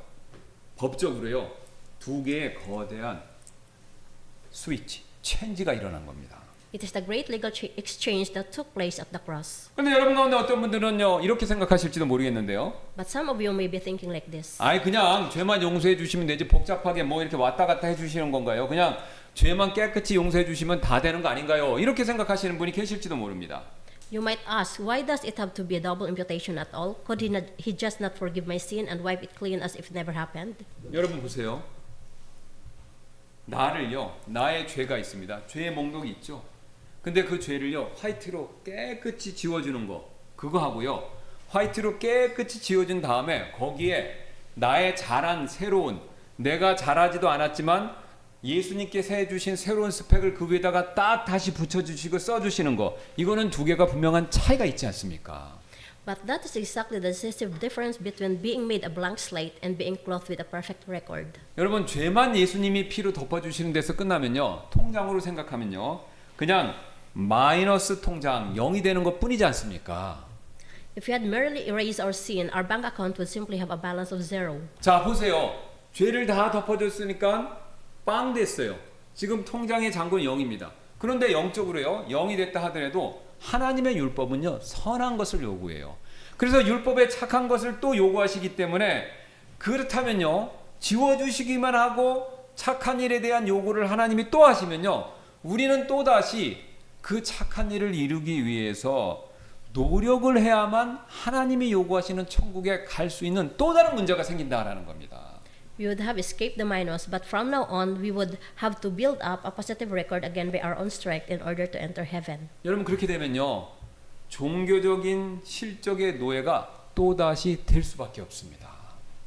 법적으로요, 두 개의 거대한 스위치, 체인지가 일어난 겁니다. It is the great legal exchange that took place at the cross. 근데 여러분 가운데 어떤 분들은요, 이렇게 생각하실지도 모르겠는데요. But some of you may be thinking like this. 아이 그냥 죄만 용서해 주시면 되지 복잡하게 뭐 이렇게 왔다 갔다 해 주시는 건가요? 그냥 죄만 깨끗이 용서해 주시면 다 되는 거 아닌가요? 이렇게 생각하시는 분이 계실지도 모릅니다. You might ask, why does it have to be a double imputation at all? Could he just not forgive my sin and wipe it clean as if it never happened? 여러분 보세요. 나를요, 나의 죄가 있습니다. 죄의 목록이 있죠. 근데 그 죄를요, 화이트로 깨끗이 지워주는 거, 그거 하고요, 화이트로 깨끗이 지워준 다음에 거기에 나의 잘한 새로운, 내가 잘하지도 않았지만 예수님께서 해주신 새로운 스펙을 그 위에다가 딱 다시 붙여주시고 써주시는 거, 이거는 두 개가 분명한 차이가 있지 않습니까? But that is exactly the decisive difference between being made a blank slate and being clothed with a perfect record. 여러분 죄만 예수님이 피로 덮어주시는 데서 끝나면요, 통장으로 생각하면요, 그냥 마이너스 통장 0이 되는 것 뿐이지 않습니까? If we had merely erased our sin, our bank account would simply have a balance of zero. 자 보세요. 죄를 다 덮어줬으니까 빵 됐어요. 지금 통장의 잔고는 0입니다. 그런데 영적으로요, 0이 됐다 하더라도 하나님의 율법은요, 선한 것을 요구해요. 그래서 율법에 착한 것을 또 요구하시기 때문에, 그렇다면요, 지워주시기만 하고 착한 일에 대한 요구를 하나님이 또 하시면요, 우리는 또다시 그 착한 일을 이루기 위해서 노력을 해야만 하나님이 요구하시는 천국에 갈 수 있는 또 다른 문제가 생긴다라는 겁니다. We would have escaped the minus, but from now on, we would have to build up a positive record again by our own strength in order to enter heaven. 여러분 그렇게 되면요, 종교적인 실적의 노예가 또다시 될 수밖에 없습니다.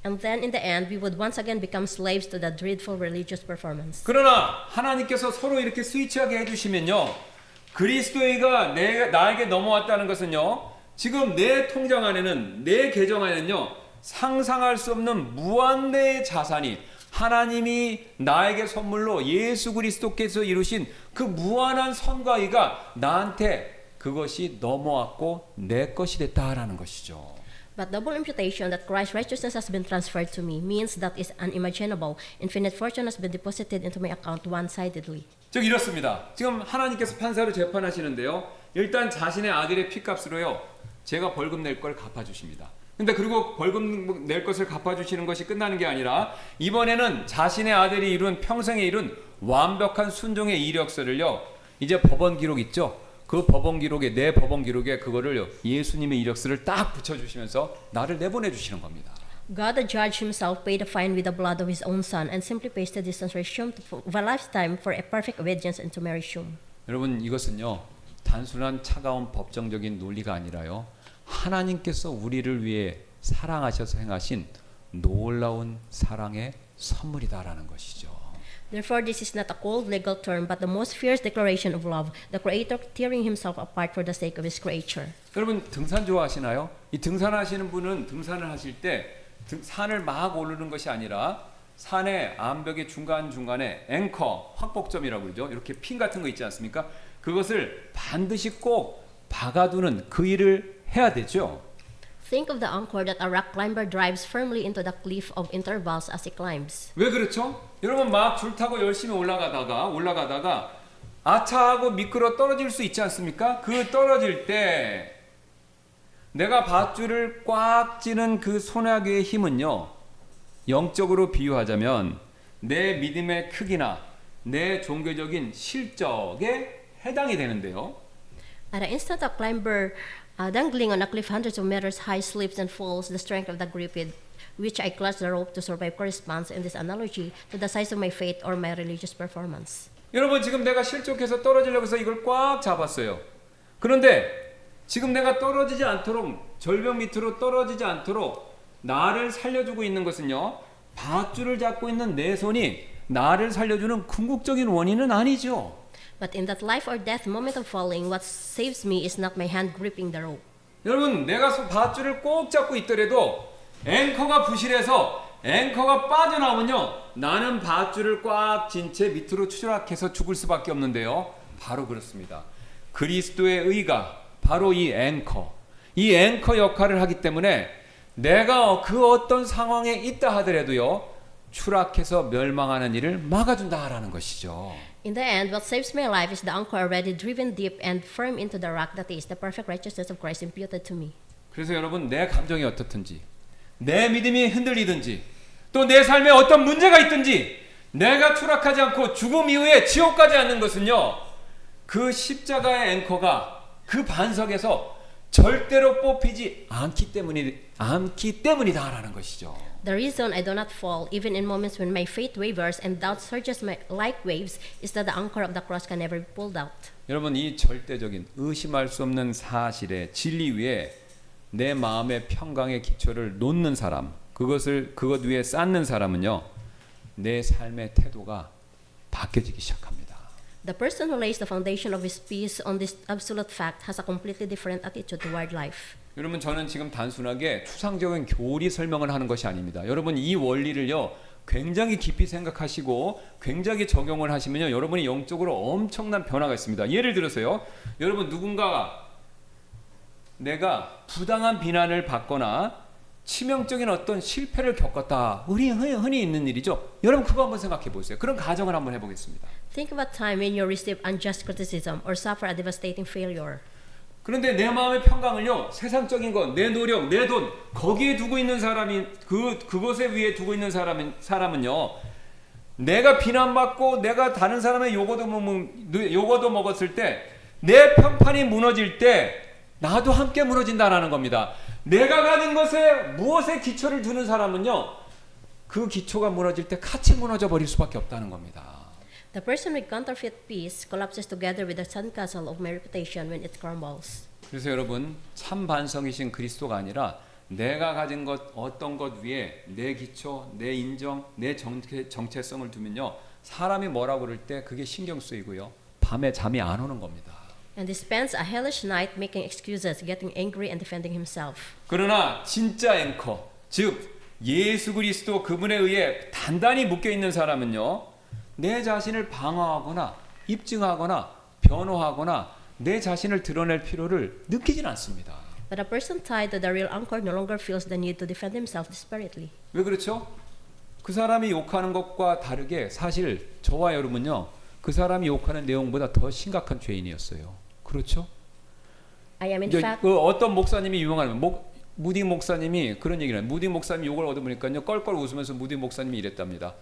And then in the end, we would once again become slaves to the dreadful religious performance. 그러나 하나님께서 서로 이렇게 스위치하게 해주시면요, 그리스도의가 나에게 넘어왔다는 것은요, 지금 내 통장 안에는, 내 계정 안에는요, 상상할 수 없는 무한대의 자산이, 하나님이 나에게 선물로 예수 그리스도께서 이루신 그 무한한 선과 의가 나한테 그것이 넘어왔고 내 것이 됐다라는 것이죠. But double imputation that Christ's righteousness has been transferred to me means that is unimaginable. Infinite fortune has been deposited into my account one-sidedly. 즉 이렇습니다. 지금 하나님께서 판사로 재판하시는데요, 일단 자신의 아들의 피값으로요, 제가 벌금 낼 걸 갚아주십니다. 근데 그리고 벌금 낼 것을 갚아주시는 것이 끝나는 게 아니라, 이번에는 자신의 아들이 이룬, 평생에 이룬 완벽한 순종의 이력서를요, 이제 법원 기록 있죠, 그 법원 기록에, 내 법원 기록에 그거를 예수님의 이력서를 딱 붙여주시면서 나를 내보내주시는 겁니다. God the judge himself paid a fine with the blood of his own son and simply pasted his son's resume of a lifetime for a perfect obedience into Mary's womb. 여러분 이것은요, 단순한 차가운 법정적인 논리가 아니라요, 하나님께서 우리를 위해 사랑하셔서 행하신 놀라운 사랑의 선물이다라는 것이죠. Therefore, this is not a cold legal term, but the most fierce declaration of love, the Creator tearing himself apart for the sake of his creature. 여러분 등산 좋아하시나요? 이 등산하시는 분은 등산을 하실 때 산을 막 오르는 것이 아니라 산의 암벽의 중간중간에 앵커, 확복점이라고 그러죠. 이렇게 핀 같은 거 있지 않습니까? 그것을 반드시 꼭 박아두는 그 일을 해야 되죠. Think of the anchor that a rock climber drives firmly into the cliff of intervals as he climbs. 왜 그렇죠? 여러분 막 줄 타고 열심히 올라가다가 아차하고 미끄러 떨어질 수 있지 않습니까? 그 떨어질 때 내가 밧줄을 꽉 쥐는 그 손아귀의 힘은요, 영적으로 비유하자면 내 믿음의 크기나 내 종교적인 실적에 해당이 되는데요. At the instant a climber dangling on a cliff hundreds of meters high slips and falls, the strength of the grip with which I clutch the rope to survive corresponds in this analogy to the size of my faith or my religious performance. 여러분 지금 내가 실족해서 떨어지려고 해서 이걸 꽉 잡았어요. 그런데 지금 내가 떨어지지 않도록, 절벽 밑으로 떨어지지 않도록 나를 살려주고 있는 것은요, 밧줄을 잡고 있는 내 손이 나를 살려주는 궁극적인 원인은 아니죠. But in that life or death moment of falling, what saves me is not my hand gripping the rope. 여러분 내가 밧줄을 꼭 잡고 있더라도 앵커가 부실해서 앵커가 빠져나오면요, 나는 밧줄을 꽉 쥔 채 밑으로 추락해서 죽을 수밖에 없는데요. 바로 그렇습니다. 그리스도의 의가 바로 이 앵커 역할을 하기 때문에 내가 그 어떤 상황에 있다 하더라도요, 추락해서 멸망하는 일을 막아준다라는 것이죠. In the end, what saves my life is the anchor already driven deep and firm into the rock, that is, the perfect righteousness of Christ imputed to me. 그래서 여러분 내 감정이 어떻든지, 내 믿음이 흔들리든지, 또 내 삶에 어떤 문제가 있든지 내가 추락하지 않고 죽음 이후에 지옥 가지 않는 것은요, 그 십자가의 앵커가 그 반석에서 절대로 뽑히지 않기 때문이다라는 것이죠. The reason I do not fall, even in moments when my faith wavers and doubt surges like waves, is that the anchor of the cross can never be pulled out. 여러분 이 절대적인 의심할 수 없는 사실의 진리 위에 내 마음의 평강의 기초를 놓는 사람, 그것 위에 쌓는 사람은요, 내 삶의 태도가 바뀌어지기 시작합니다. The person who lays the foundation of his peace on this absolute fact has a completely different attitude toward life. 여러분 저는 지금 단순하게 추상적인 교리 설명을 하는 것이 아닙니다. 여러분 이 원리를요, 굉장히 깊이 생각하시고 굉장히 적용을 하시면요, 여러분이 영적으로 엄청난 변화가 있습니다. 예를 들어서요, 여러분 누군가가 내가 부당한 비난을 받거나 치명적인 어떤 실패를 겪었다. 흔히 있는 일이죠. 여러분 그거 한번 생각해 보세요. 그런 가정을 한번 해보겠습니다. Think of a time when you receive unjust criticism or suffer a devastating failure. 그런데 내 마음의 평강을요, 세상적인 것, 내 노력, 내 돈, 거기에 두고 있는 사람이, 그것에 위에 두고 있는 사람은요, 내가 비난받고 내가 다른 사람의 요거도 먹었을 때, 내 평판이 무너질 때 나도 함께 무너진다라는 겁니다. 내가 가진 것에 무엇에 기초를 두는 사람은요, 그 기초가 무너질 때 같이 무너져 버릴 수밖에 없다는 겁니다. The person with counterfeit peace collapses together with the sandcastle of my reputation when it crumbles. 그래서 여러분 참 반성이신 그리스도가 아니라 내가 가진 것 어떤 것 위에 내 기초, 내 인정, 내 정체성을 두면요, 사람이 뭐라고 그럴 때 그게 신경 쓰이고요, 밤에 잠이 안 오는 겁니다. And he spends a hellish night making excuses, getting angry and defending himself. 그러나 진짜 앵커, 즉 예수 그리스도 그분에 의해 단단히 묶여 있는 사람은요, 내 자신을 방어하거나 입증하거나 변호하거나 내 자신을 드러낼 필요를 느끼진 않습니다. But a person tied to the real anchor no longer feels the need to defend himself desperately. 왜 그렇죠? 그 사람이 욕하는 것과 다르게 사실 저와 여러분요, 그 사람이 욕하는 내용보다 더 심각한 죄인이었어요. 그렇죠? I am in fact 그 어떤 목사님이 유명한 무디 목사님이 그런 얘기를 해요. 무디 목사님이 욕을 얻어보니까요, 껄껄 웃으면서 무디 목사님이 이랬답니다.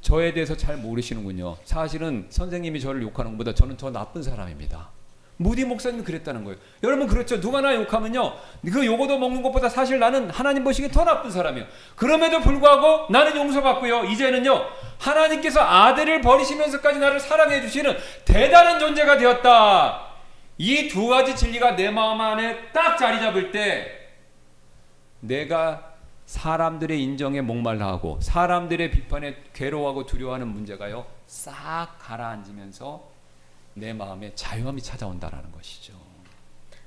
저에 대해서 잘 모르시는군요. 사실은 선생님이 저를 욕하는 것보다 저는 더 나쁜 사람입니다. 무디 목사님이 그랬다는 거예요. 여러분 그렇죠? 누가 나 욕하면요, 그 요거도 먹는 것보다 사실 나는 하나님 보시기에 더 나쁜 사람이에요. 그럼에도 불구하고 나는 용서받고요, 이제는요, 하나님께서 아들을 버리시면서까지 나를 사랑해 주시는 대단한 존재가 되었다. 이 두 가지 진리가 내 마음 안에 딱 자리 잡을 때 내가 사람들의 인정에 목말라하고 사람들의 비판에 괴로워하고 두려워하는 문제가요, 싹 가라앉으면서 내 마음에 자유함이 찾아온다라는 것이죠.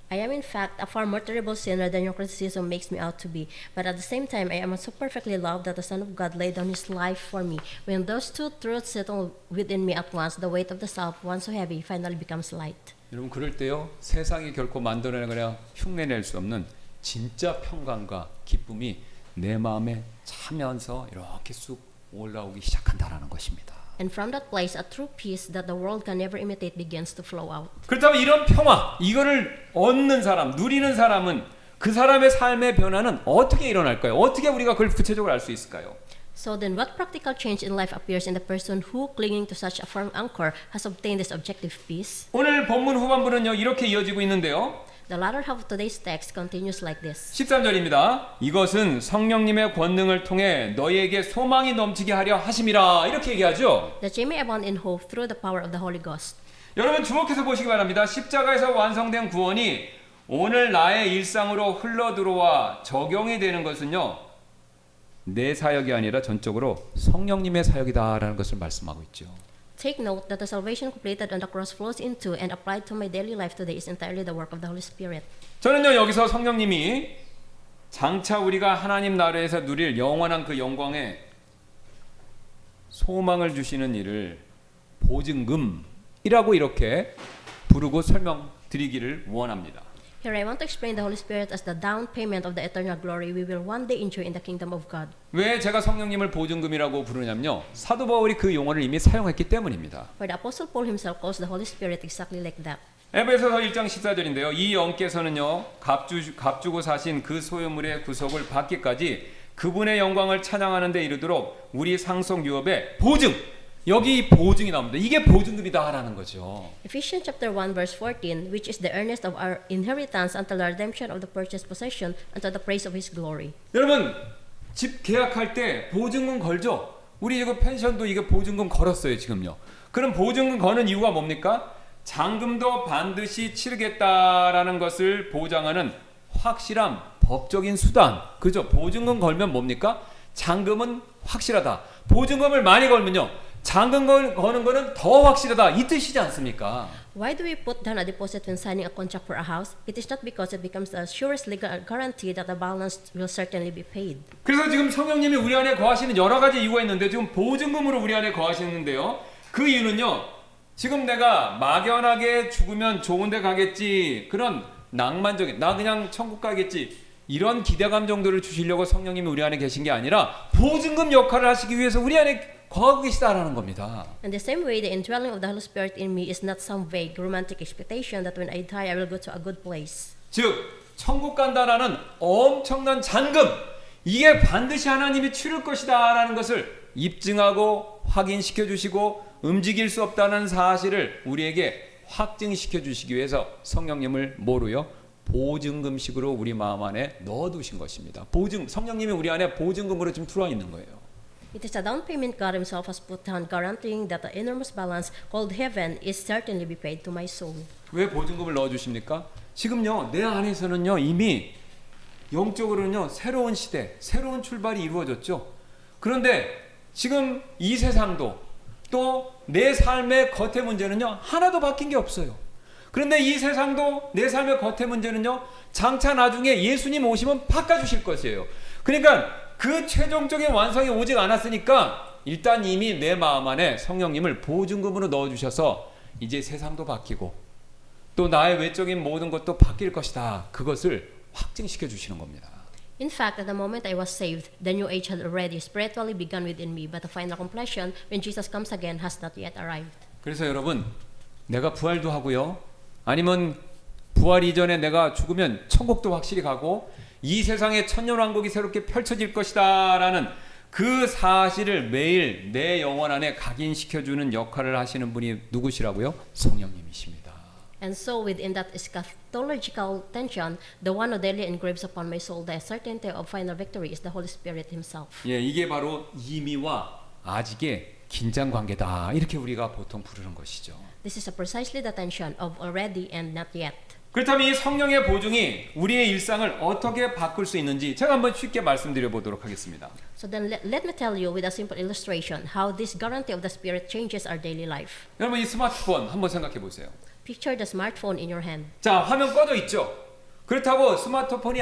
I am in fact a far more terrible sinner than your criticism makes me out to be. But at the same time, I am so perfectly loved that the Son of God laid down His life for me. When those two truths settle within me at once, the weight of the self, once so heavy, finally becomes light. 여러분 그럴 때요, 세상이 결코 만들어내거나 흉내낼 수 없는 진짜 평강과 기쁨이 내 마음에 차면서 이렇게 쑥 올라오기 시작한다라는 것입니다. And from that place, a true peace that the world can never imitate begins to flow out. 그렇다면 이런 평화, 이거를 얻는 사람, 누리는 사람은 그 사람의 삶의 변화는 어떻게 일어날까요? 어떻게 우리가 그걸 구체적으로 알 수 있을까요? So then, what practical change in life appears in the person who, clinging to such a firm anchor, has obtained this objective peace? 오늘 본문 후반부는요 이렇게 이어지고 있는데요. The latter half of today's text continues like this. 13절입니다. 이것은 성령님의 권능을 통해 너희에게 소망이 넘치게 하려 하심이라 이렇게 얘기하죠. That ye may abound in hope through the power of the Holy Ghost. 여러분 주목해서 보시기 바랍니다. 십자가에서 완성된 구원이 오늘 나의 일상으로 흘러 들어와 적용이 되는 것은요. 내 사역이 아니라 전적으로 성령님의 사역이다라는 것을 말씀하고 있죠. Take note that the salvation completed on the cross flows into and applied to my daily life today is entirely the work of the Holy Spirit. 저는요 여기서 성령님이 장차 우리가 하나님 나라에서 누릴 영원한 그 영광에 소망을 주시는 일을 보증금이라고 이렇게 부르고 설명드리기를 원합니다. Here I want to explain the Holy Spirit as the down payment of the eternal glory we will one day enjoy in the kingdom of God. 왜 제가 성령님을 보증금이라고 부르냐면요. 사도 바울이 그 용어를 이미 사용했기 때문입니다. For the Apostle Paul himself calls the Holy Spirit exactly like that. 에베소서 1장 14절인데요. 이 영께서는요. 값주고 사신 그 소유물의 구속을 받기까지 그분의 영광을 찬양하는 데 이르도록 우리 상속 유업의 보증 여기 보증이 나옵니다. 이게 보증금이다라는 거죠. Ephesians chapter 1 verse 14, which is the earnest of our inheritance until the redemption of the purchased possession unto the praise of His glory. 여러분 집 계약할 때 보증금 걸죠. 우리 이거 펜션도 이게 보증금 걸었어요 지금요. 그럼 보증금 거는 이유가 뭡니까? 잔금도 반드시 치르겠다라는 것을 보장하는 확실한 법적인 수단. 그죠? 보증금 걸면 뭡니까? 잔금은 확실하다. 보증금을 많이 걸면요. 잔금 거는 거는 더 확실하다. 이 뜻이지 않습니까? Why do we put down a deposit when signing a contract for a house? It is not because it becomes the surest legal guarantee that the balance will certainly be paid. 그래서 지금 성령님이 우리 안에 거하시는 여러 가지 이유가 있는데 지금 보증금으로 우리 안에 거하시는데요. 그 이유는요. 지금 내가 막연하게 죽으면 좋은 데 가겠지. 그런 낭만적인 나 그냥 천국 가겠지. 이런 기대감 정도를 주시려고 성령님이 우리 안에 계신 게 아니라 보증금 역할을 하시기 위해서 우리 안에 거하고 계시다라는 겁니다. In the same way, the indwelling of the Holy Spirit in me is not some vague romantic expectation that when I die I will go to a good place. 즉 천국 간다라는 엄청난 잔금 이게 반드시 하나님이 치를 것이다라는 것을 입증하고 확인시켜 주시고 움직일 수 없다는 사실을 우리에게 확증시켜 주시기 위해서 성령님을 뭐로요? 보증금식으로 우리 마음 안에 넣어두신 것입니다. 성령님이 우리 안에 보증금으로 지금 들어와 있는 거예요. It is a down payment God Himself has put down, guaranteeing that the enormous balance called heaven is certainly be paid to my soul. 왜 보증금을 넣어주십니까? 지금요 내 안에서는요 이미 영적으로는요 새로운 시대, 새로운 출발이 이루어졌죠. 그런데 지금 이 세상도 또 내 삶의 겉의 문제는요 하나도 바뀐 게 없어요. 그런데 이 세상도 내 삶의 겉의 문제는요 장차 나중에 예수님 오시면 바꿔주실 것이에요. 그러니까 그 최종적인 완성이 오직 않았으니까 일단 이미 내 마음 안에 성령님을 보증금으로 넣어주셔서 이제 세상도 바뀌고 또 나의 외적인 모든 것도 바뀔 것이다. 그것을 확증시켜 주시는 겁니다. In fact, at the moment I was saved, the new age had already spiritually begun within me, but the final completion, when Jesus comes again, has not yet arrived. 그래서 여러분, 내가 부활도 하고요. 아니면 부활 이전에 내가 죽으면 천국도 확실히 가고 이 세상에 천년왕국이 새롭게 펼쳐질 것이다라는 그 사실을 매일 내 영혼 안에 각인시켜주는 역할을 하시는 분이 누구시라고요? 성령님이십니다. And so within that eschatological tension, the one who daily engraves upon my soul the certainty of final victory is the Holy Spirit Himself. 예, 이게 바로 이미와 아직의 긴장 관계다. 이렇게 우리가 보통 부르는 것이죠. This is precisely the tension of already and not yet. 그렇다면 이 성령의 보증이 우리의 일상을 어떻게 바꿀 수 있는지 제가 한번 쉽게 말씀드려 보도록 하겠습니다. So then let me tell you with a simple illustration how this guarantee of the Spirit changes our daily life. 여러분 이 스마트폰 한번 생각해 보세요. Picture the smartphone in your hand. 자, 화면 꺼져 있죠. 그렇다고 스마트폰이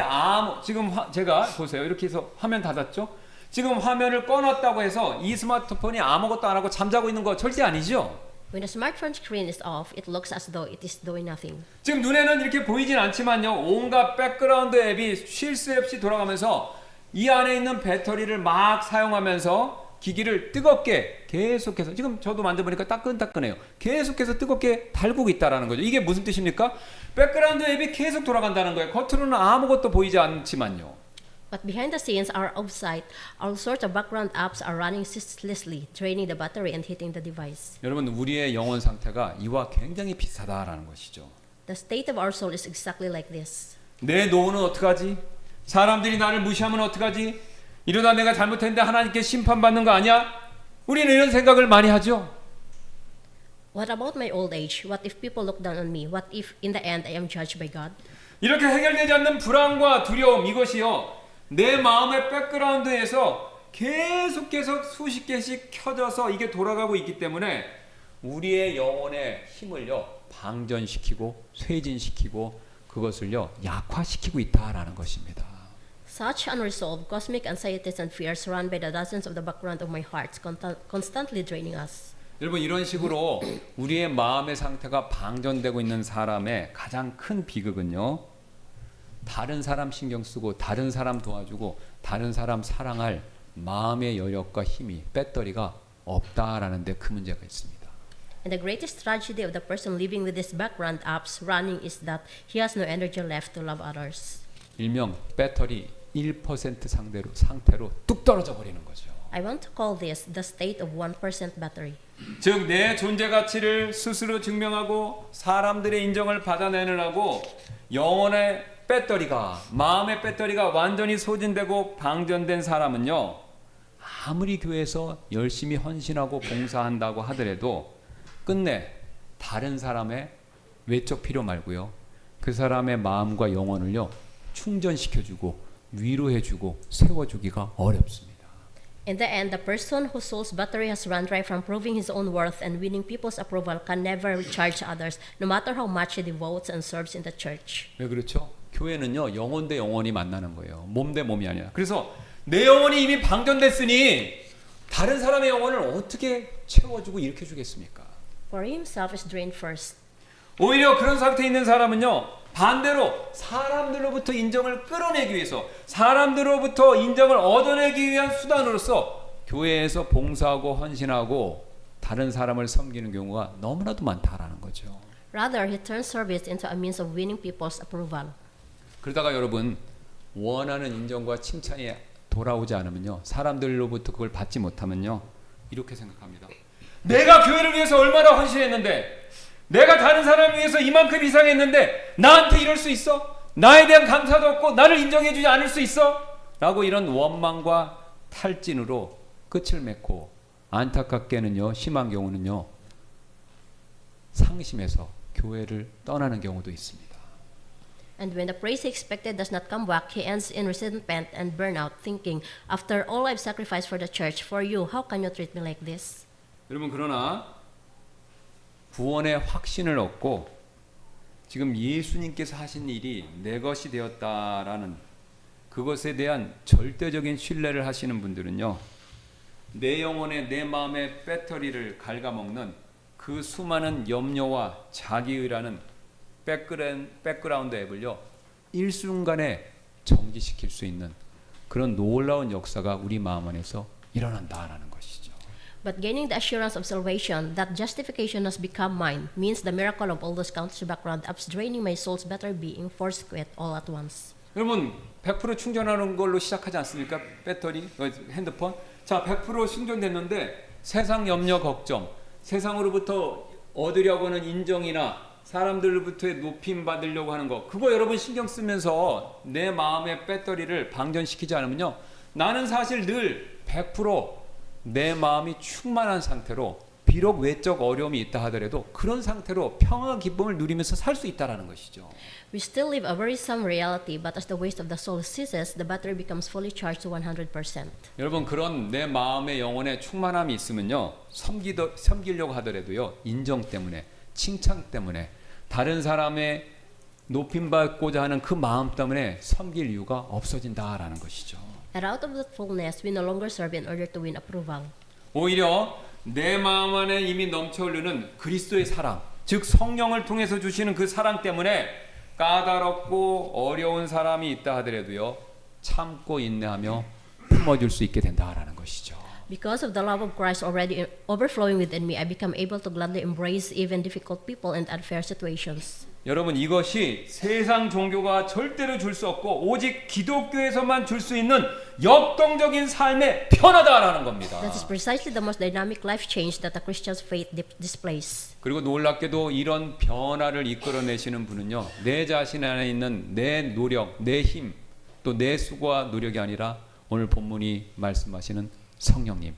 지금 제가 보세요. 이렇게 해서 화면 닫았죠. 지금 화면을 꺼놨다고 해서 이 스마트폰이 아무것도 안 하고 잠자고 있는 거 절대 아니죠. When the smartphone screen is off, it looks as though it is doing nothing. 지금 눈에는 이렇게 보이진 않지만요. 온갖 백그라운드 앱이 쉴 새 없이 돌아가면서 이 안에 있는 배터리를 막 사용하면서 기기를 뜨겁게 계속해서 지금 저도 만져보니까 따끈따끈해요. 계속해서 뜨겁게 달구고 있다라는 거죠. 이게 무슨 뜻입니까? 백그라운드 앱이 계속 돌아간다는 거예요. 겉으로는 아무것도 보이지 않지만요. But behind the scenes, our offsite, all sorts of background apps are running ceaselessly, draining the battery and hitting the device. 여러분 우리의 영혼 상태가 이와 굉장히 비슷하다라는 것이죠. The state of our soul is exactly like this. 내 노후는 어떡하지? 사람들이 나를 무시하면 어떡하지? 이러다 내가 잘못했는데 하나님께 심판받는 거 아니야? 우리는 이런 생각을 많이 하죠. What about my old age? What if people look down on me? What if in the end I am judged by God? 이렇게 해결되지 않는 불안과 두려움 이것이요. 내 마음의 백그라운드에서 계속해서 수십 개씩 켜져서 이게 돌아가고 있기 때문에 우리의 영혼의 힘을요. 방전시키고 쇠진시키고 그것을요. 약화시키고 있다라는 것입니다. Such unresolved cosmic anxieties and fears run by the dozens of the background of my heart, constantly draining us. 여러분 이런 식으로 우리의 마음의 상태가 방전되고 있는 사람의 가장 큰 비극은요. 다른 사람 신경 쓰고 다른 사람 도와주고 다른 사람 사랑할 마음의 여력과 힘이 배터리가 없다라는 데 큰 문제가 있습니다. And the greatest tragedy of the person living with these background apps running is that he has no energy left to love others. 일명 배터리 1% 상태로 뚝 떨어져 버리는 거죠. I want to call this the state of 1% battery. 즉 내 존재 가치를 스스로 증명하고 사람들의 인정을 받아내느라고 영혼의 배터리가 마음의 배터리가 완전히 소진되고 방전된 사람은요. 아무리 교회에서 열심히 헌신하고 봉사한다고 하더라도 끝내 다른 사람의 외적 필요 말고요. 그 사람의 마음과 영혼을요. 충전시켜주고 위로해주고 세워주기가 어렵습니다. In the end, the person whose soul's battery has run dry from proving his own worth and winning people's approval can never recharge others, no matter how much he devotes and serves in the church. 왜 그렇죠? 교회는요 영혼 대 영혼이 만나는 거예요. 몸 대 몸이 아니라. 그래서 내 영혼이 이미 방전됐으니 다른 사람의 영혼을 어떻게 채워주고 일으켜주겠습니까? For himself is drained first. 오히려 그런 상태에 있는 사람은요 반대로 사람들로부터 인정을 끌어내기 위해서 사람들로부터 인정을 얻어내기 위한 수단으로서 교회에서 봉사하고 헌신하고 다른 사람을 섬기는 경우가 너무나도 많다라는 거죠. Rather, he turns service into a means of winning people's approval. 그러다가 여러분 원하는 인정과 칭찬이 돌아오지 않으면요 사람들로부터 그걸 받지 못하면요 이렇게 생각합니다. 내가 교회를 위해서 얼마나 헌신했는데 내가 다른 사람을 위해서 이만큼 이상 했는데 나한테 이럴 수 있어? 나에 대한 감사도 없고 나를 인정해주지 않을 수 있어? 라고 이런 원망과 탈진으로 끝을 맺고 안타깝게는요 심한 경우는요 상심해서 교회를 떠나는 경우도 있습니다. And when the praise he expected does not come back, he ends in resentment and burnout, thinking, after all I've sacrificed for the church, for you, how can you treat me like this? 여러분 그러나 구원의 확신을 얻고 지금 예수님께서 하신 일이 내 것이 되었다라는 그것에 대한 절대적인 신뢰를 하시는 분들은요 내 영혼의 내 마음의 배터리를 갉아먹는 그 수많은 염려와 자기의라는 백그라운드 앱을요 일순간에 정지시킬 수 있는 그런 놀라운 역사가 우리 마음 안에서 일어난다라는 것이죠. But gaining the assurance of salvation, that justification has become mine, means the miracle of all those countless background apps draining my soul's better being forthwith all at once. 여러분 100% 충전하는 걸로 시작하지 않습니까? 배터리, 핸드폰. 자 100% 충전됐는데 세상 염려 걱정, 세상으로부터 얻으려고 하는 인정이나 사람들로부터의 높임 받으려고 하는 거 그거 여러분 신경 쓰면서 내 마음의 배터리를 방전시키지 않으면요 나는 사실 늘 100% 내 마음이 충만한 상태로 비록 외적 어려움이 있다 하더라도 그런 상태로 평화 기쁨을 누리면서 살 수 있다라는 것이죠. We still live a worrisome reality, but as the waste of the soul ceases, the battery becomes fully charged to 100%. 여러분 그런 내 마음의 영혼에 충만함이 있으면요 섬기려고 하더라도요 인정 때문에 칭찬 때문에 다른 사람의 높임받고자 하는 그 마음 때문에 섬길 이유가 없어진다라는 것이죠. And out of that fullness, we no longer serve in order to win approval. 오히려 내 마음 안에 이미 넘쳐 흐르는 그리스도의 사랑, 즉 성령을 통해서 주시는 그 사랑 때문에 까다롭고 어려운 사람이 있다 하더라도요, 참고 인내하며 품어줄 수 있게 된다라는 것이죠. Because of the love of Christ already overflowing within me, I become able to gladly embrace even difficult people and unfair situations. 여러분, 이것이 세상 종교가 절대로 줄 수 없고 오직 기독교에서만 줄 수 있는 역동적인 삶의 변화다라는 겁니다. That is precisely the most dynamic life change that the Christian's faith displays. 그리고 놀랍게도 이런 변화를 이끌어내시는 분은요, 내 자신 안에 있는 내 노력, 내 힘, 또 내 수고와 노력이 아니라 오늘 본문이 말씀하시는 성령님,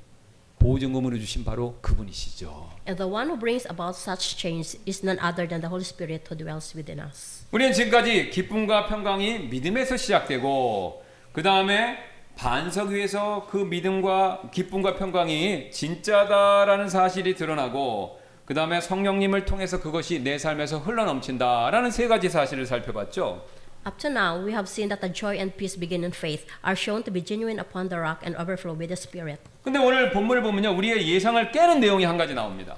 보증금으로 주신 바로 그분이시죠. And the one who brings about such change is none other than the Holy Spirit who dwells within us. 우리는 지금까지 기쁨과 평강이 믿음에서 시작되고 그 다음에 반석 위에서 그 믿음과 기쁨과 평강이 진짜다라는 사실이 드러나고 그 다음에 성령님을 통해서 그것이 내 삶에서 흘러넘친다라는 세 가지 사실을 살펴봤죠. Up to now, we have seen that the joy and peace begin in faith are shown to be genuine upon the rock and overflow with the Spirit. 근데 오늘 본문을 보면요, 우리의 예상을 깨는 내용이 한 가지 나옵니다.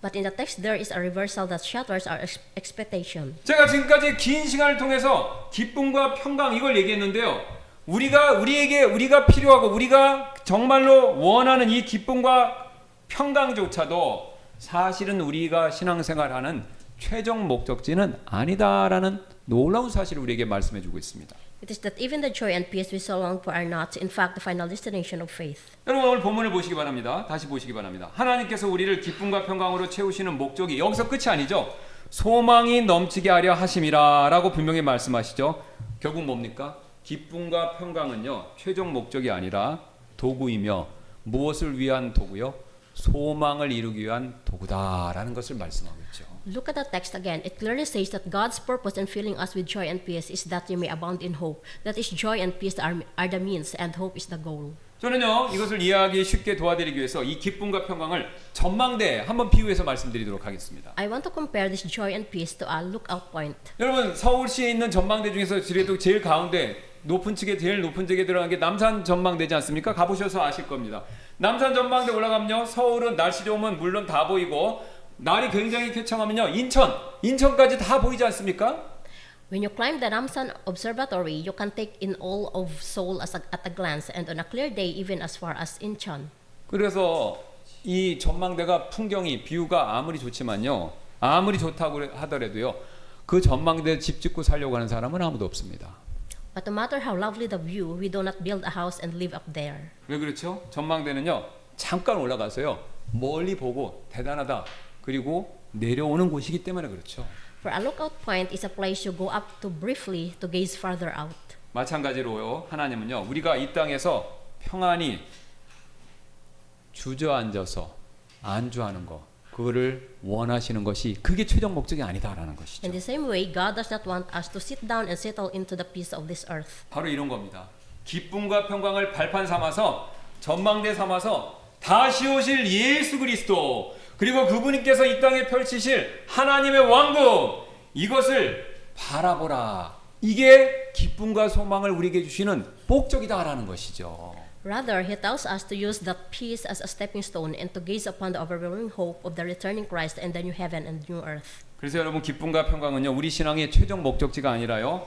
But in the text, there is a reversal that shatters our expectation. 제가 지금까지 긴 시간을 통해서 기쁨과 평강 이걸 얘기했는데요. 우리가 필요하고 우리가 정말로 원하는 이 기쁨과 평강조차도 사실은 우리가 신앙생활하는 최종 목적지는 아니다라는 놀라운 사실을 우리에게 말씀해 주고 있습니다. It is that even the joy and peace we so long for are not, in fact, the final destination of faith. 여러분, 오늘 본문을 보시기 바랍니다. 다시 보시기 바랍니다. 하나님께서 우리를 기쁨과 평강으로 채우시는 목적이 여기서 끝이 아니죠. 소망이 넘치게 하려 하심이라 라고 분명히 말씀하시죠. 결국 뭡니까? 기쁨과 평강은요, 최종 목적이 아니라 도구이며 무엇을 위한 도구요? 소망을 이루기 위한 도구다라는 것을 말씀하고 있죠. Look at the text again. It clearly says that God's purpose in filling us with joy and peace is that you may abound in hope. That is, joy and peace are the means, and hope is the goal. 저는요, 이것을 이해하기 쉽게 도와드리기 위해서 이 기쁨과 평강을 전망대에 한번 비유해서 말씀드리도록 하겠습니다. I want to compare this joy and peace to a lookout point. 여러분, 서울시에 있는 전망대 중에서 그래도 제일 가운데 제일 높은 쪽에 들어간 게 남산 전망대지 않습니까? 가보셔서 아실 겁니다. 남산 전망대 올라가면요, 서울은 날씨 좋으면 물론 다 보이고 날이 굉장히 쾌청하면요, 인천까지 다 보이지 않습니까? When you climb the Namsan Observatory, you can take in all of Seoul at a glance, and on a clear day, even as far as Incheon. 그래서 이 전망대가 풍경이 뷰가 아무리 좋지만요, 아무리 좋다고 하더라도요, 그 전망대 집 짓고 살려고 하는 사람은 아무도 없습니다. But no matter how lovely the view, we do not build a house and live up there. 왜 그렇죠? 전망대는요, 잠깐 올라가서요, 멀리 보고 대단하다, 그리고 내려오는 곳이기 때문에 그렇죠. For a lookout point is a place you go up to briefly to gaze farther out. 마찬가지로요, 하나님은요, 우리가 이 땅에서 평안히 주저앉아서 안주하는 거, 그거를 원하시는 것이 그게 최종 목적이 아니다라는 것이죠. In the same way, God does not want us to sit down and settle into the peace of this earth. 바로 이런 겁니다. 기쁨과 평강을 발판 삼아서 전망대 삼아서 다시 오실 예수 그리스도, 그리고 그분께서 이 땅에 펼치실 하나님의 왕국, 이것을 바라보라. 이게 기쁨과 소망을 우리에게 주시는 목적이다라는 것이죠. Rather, he tells us to use that peace as a stepping stone and to gaze upon the overwhelming hope of the returning Christ and the new heaven and new earth. 그래서 여러분, 기쁨과 평강은요, 우리 신앙의 최종 목적지가 아니라요,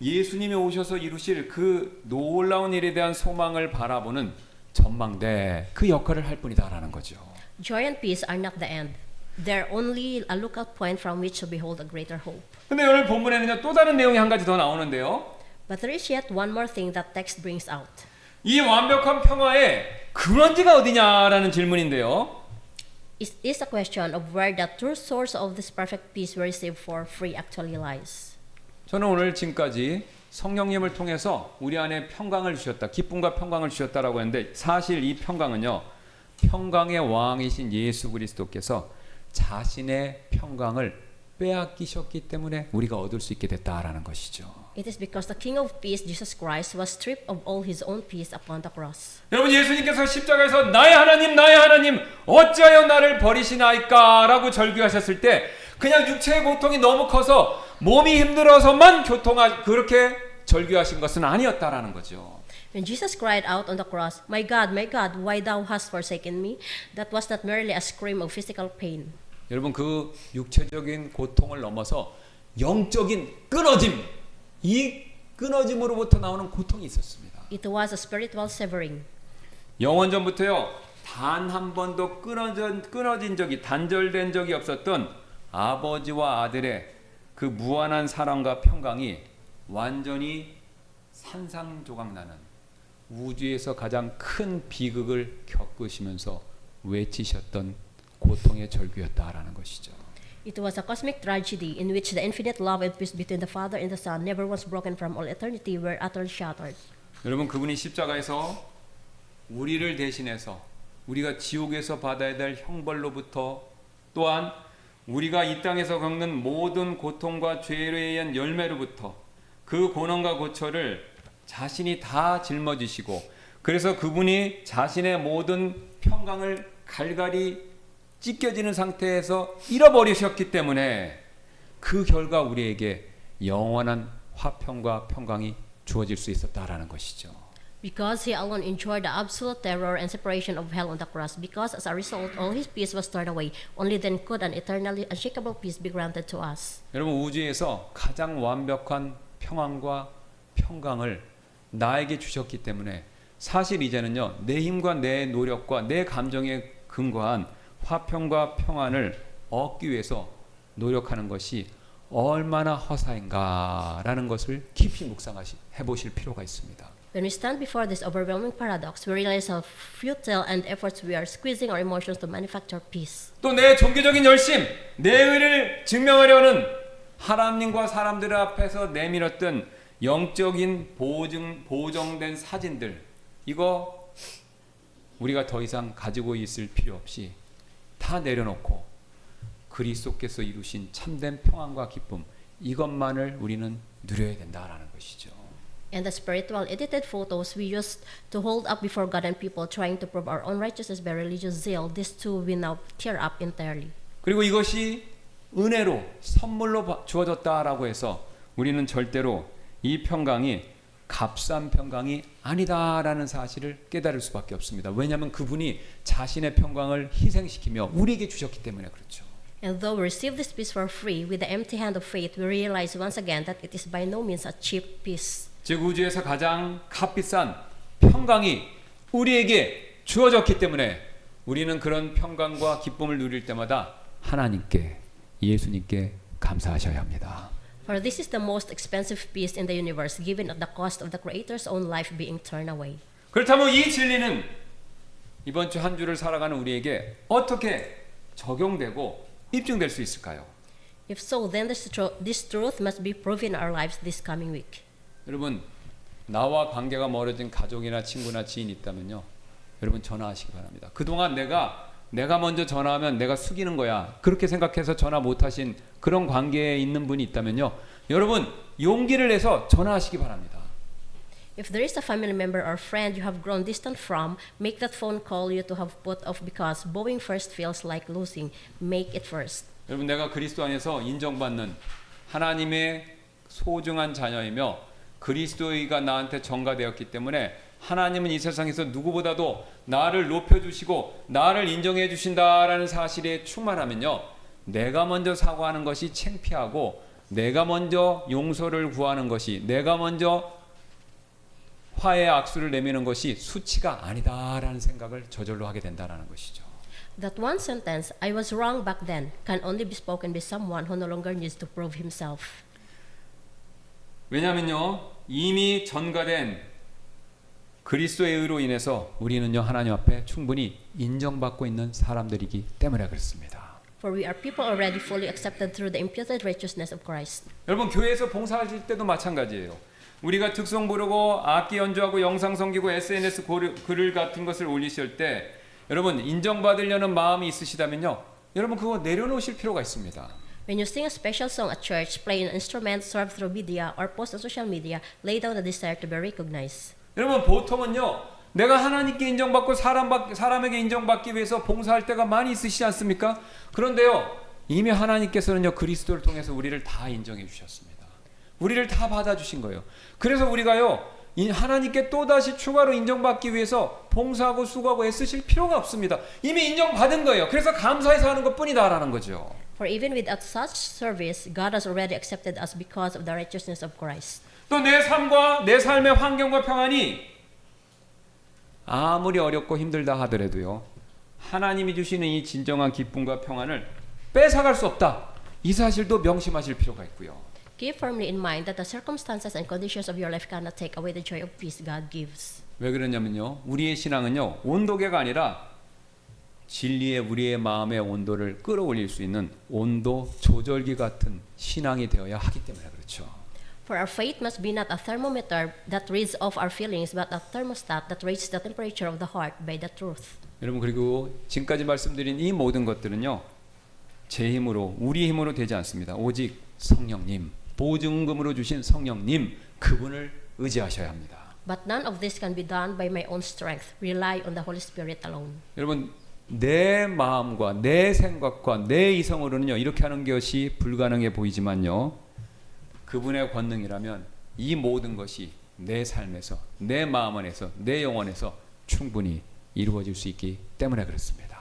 예수님이 오셔서 이루실 그 놀라운 일에 대한 소망을 바라보는 전망대, 그 역할을 할 뿐이다라는 거죠. Joy and peace are not the end. They're only a lookout point from which to behold a greater hope. 근데 오늘 본문에는요, 또 다른 내용이 한 가지 더 나오는데요. But there is yet one more thing that text brings out. 이 완벽한 평화의 근원지가 어디냐라는 질문인데요. It is a question of where the true source of this perfect peace we receive for free actually lies. 저는 오늘 지금까지 성령님을 통해서 우리 안에 평강을 주셨다, 기쁨과 평강을 주셨다라고 했는데, 사실 이 평강은요, 평강의 왕이신 예수 그리스도께서 자신의 평강을 빼앗기셨기 때문에 우리가 얻을 수 있게 됐다라는 것이죠. It is because the King of Peace, Jesus Christ, was stripped of all his own peace upon the cross. 여러분, 예수님께서 십자가에서 나의 하나님 어찌하여 나를 버리시나이까 라고 절규하셨을 때 그냥 육체의 고통이 너무 커서 몸이 힘들어서만 그렇게 절규하신 것은 아니었다라는 거죠. When Jesus cried out on the cross, my God, why thou hast forsaken me? That was not merely a scream of physical pain. 여러분 그 육체적인 고통을 넘어서 영적인 끊어짐, 이 끊어짐으로부터 나오는 고통이 있었습니다. It was a spiritual severing. 영원전부터요 단 한 번도 끊어진 적이 단절된 적이 없었던 아버지와 아들의 그 무한한 사랑과 평강이 완전히 산산조각나는 우주에서 가장 큰 비극을 겪으시면서 외치셨던 고통의 절규였다라는 것이죠. It was a cosmic tragedy in which the infinite love and peace between the Father and the Son, never once broken from all eternity, were utterly shattered. 여러분 그분이 십자가에서 우리를 대신해서 우리가 지옥에서 받아야 될 형벌로부터 또한 우리가 이 땅에서 겪는 모든 고통과 죄에 의한 열매로부터 그 고난과 고초를 자신이 다 짊어지시고 그래서 그분이 자신의 모든 평강을 갈갈이 찢겨지는 상태에서 잃어버리셨기 때문에 그 결과 우리에게 영원한 화평과 평강이 주어질 수 있었다라는 것이죠. Because he alone endured the absolute terror and separation of hell on the cross, because as a result all his peace was torn away, only then could an eternally unshakable peace be granted to us. 여러분 우주에서 가장 완벽한 평안과 평강을 나에게 주셨기 때문에 사실 이제는요 내 힘과 내 노력과 내 감정에 근거한 화평과 평안을 얻기 위해서 노력하는 것이 얼마나 허사인가라는 것을 깊이 묵상해 보실 필요가 있습니다. When we stand before this overwhelming paradox, we realize how futile and efforts we are squeezing our emotions to manufacture peace. 또 내 종교적인 열심, 내 의를 증명하려는 하나님과 사람들 앞에서 내밀었던 영적인 보정된 사진들, 이거 우리가 더 이상 가지고 있을 필요 없이 다 내려놓고 그리스도께서 이루신 참된 평안과 기쁨, 이것만을 우리는 누려야 된다라는 것이죠. And the spiritual edited photos we used to hold up before God and people trying to prove our own righteousness by religious zeal, this too we now tear up entirely. 그리고 이것이 은혜로 선물로 주어졌다라고 해서 우리는 절대로 이 평강이 값싼 평강이 아니다라는 사실을 깨달을 수밖에 없습니다. 왜냐하면 그분이 자신의 평강을 희생시키며 우리에게 주셨기 때문에 그렇죠. And though we receive this peace for free with the empty hand of faith, we realize once again that it is by no means a cheap peace. 즉 우주에서 가장 값비싼 평강이 우리에게 주어졌기 때문에 우리는 그런 평강과 기쁨을 누릴 때마다 하나님께 예수님께 감사하셔야 합니다. For this is the most expensive peace in the universe, given at the cost of the Creator's own life being turned away. 그렇다면 이 진리는 이번 주 한 주를 살아가는 우리에게 어떻게 적용되고 입증될 수 있을까요? If so, then this truth must be proven in our lives this coming week. 여러분 나와 관계가 멀어진 가족이나 친구나 지인이 있다면요 여러분 전화하시기 바랍니다. 그동안 내가 먼저 전화하면 내가 숙이는 거야 그렇게 생각해서 전화 못하신 그런 관계에 있는 분이 있다면요 여러분 용기를 내서 전화하시기 바랍니다. If there is a family member or friend you have grown distant from, make that phone call you to have put off because bowing first feels like losing. Make it first. 여러분 내가 그리스도 안에서 인정받는 하나님의 소중한 자녀이며 그리스도의가 나한테 전가되었기 때문에 하나님은 이 세상에서 누구보다도 나를 높여주시고 나를 인정해 주신다라는 사실에 충만하면요 내가 먼저 사과하는 것이 창피하고 내가 먼저 용서를 구하는 것이 내가 먼저 화해의 악수를 내미는 것이 수치가 아니다라는 생각을 저절로 하게 된다라는 것이죠. That one sentence, I was wrong back then, can only be spoken by someone who no longer needs to prove himself. 왜냐하면요 이미 전가된 그리스도의 의로 인해서 우리는요 하나님 앞에 충분히 인정받고 있는 사람들이기 때문에 그렇습니다. For we are people already fully accepted through the imputed righteousness of Christ. 여러분 교회에서 봉사하실 때도 마찬가지예요. 우리가 특송 부르고 악기 연주하고 영상 섬기고 SNS 글을 같은 것을 올리실 때 여러분 인정받으려는 마음이 있으시다면요 여러분 그거 내려놓으실 필요가 있습니다. When you sing a special song at church, play an instrument, serve through media, or post on social media, lay down the desire to be recognized. 여러분 보통은요 내가 하나님께 인정받고 사람에게 인정받기 위해서 봉사할 때가 많이 있으시지 않습니까? 그런데요 이미 하나님께서는요 그리스도를 통해서 우리를 다 인정해 주셨습니다. 우리를 다 받아주신 거예요. 그래서 우리가요 하나님께 또다시 추가로 인정받기 위해서 봉사하고 수고하고 애쓰실 필요가 없습니다. 이미 인정받은 거예요. 그래서 감사해서 하는 것뿐이다라는 거죠. For even without such service, God has already accepted us because of the righteousness of Christ. 또 내 삶과 내 삶의 환경과 평안이 아무리 어렵고 힘들다 하더라도요, 하나님이 주시는 이 진정한 기쁨과 평안을 뺏어갈 수 없다. 이 사실도 명심하실 필요가 있고요. Keep firmly in mind that the circumstances and conditions of your life cannot take away the joy of peace God gives. 왜 그러냐면요, 우리의 신앙은요, 온도계가 아니라 진리의 우리의 마음의 온도를 끌어올릴 수 있는 온도 조절기 같은 신앙이 되어야 하기 때문에 그렇죠. For our faith must be not a thermometer that reads off our feelings, but a thermostat that raises the temperature of the heart by the truth. 여러분, 그리고 지금까지 말씀드린 이 모든 것들은요, 제 힘으로, 우리 힘으로 되지 않습니다. 오직 성령님, 보증금으로 주신 성령님, 그분을 의지하셔야 합니다. But none of this can be done by my own strength. Rely on the Holy Spirit alone. 여러분, 내 마음과 내 생각과 내 이성으로는요, 이렇게 하는 것이 불가능해 보이지만요, 그분의 권능이라면 이 모든 것이 내 삶에서, 내 마음 안에서, 내 영혼 안에서 충분히 이루어질 수 있기 때문에 그렇습니다.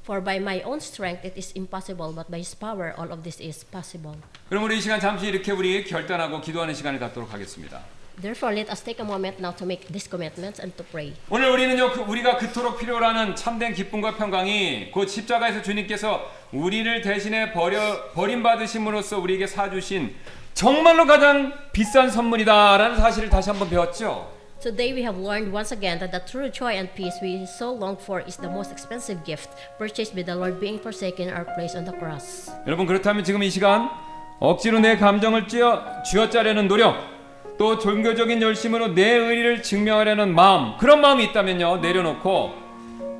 For by my own strength it is impossible, but by His power all of this is possible. 그럼 우리 이 시간 잠시 이렇게 우리 결단하고 기도하는 시간을 갖도록 하겠습니다. Therefore, let us take a moment now to make these commitments and to pray. 오늘 우리는요, 우리가 그토록 필요로 하는 참된 기쁨과 평강이 곧 십자가에서 주님께서 우리를 대신해 버림받으심으로써 우리에게 사주신 정말로 가장 비싼 선물이다라는 사실을 다시 한번 배웠죠. Today we have learned once again that the true joy and peace we so long for is the most expensive gift purchased by the Lord being forsaken in our place on the cross. 여러분, 그렇다면 지금 이 시간 억지로 내 감정을 쥐어짜려는 노력, 또 종교적인 열심으로 내 의리를 증명하려는 마음, 그런 마음이 있다면요, 내려놓고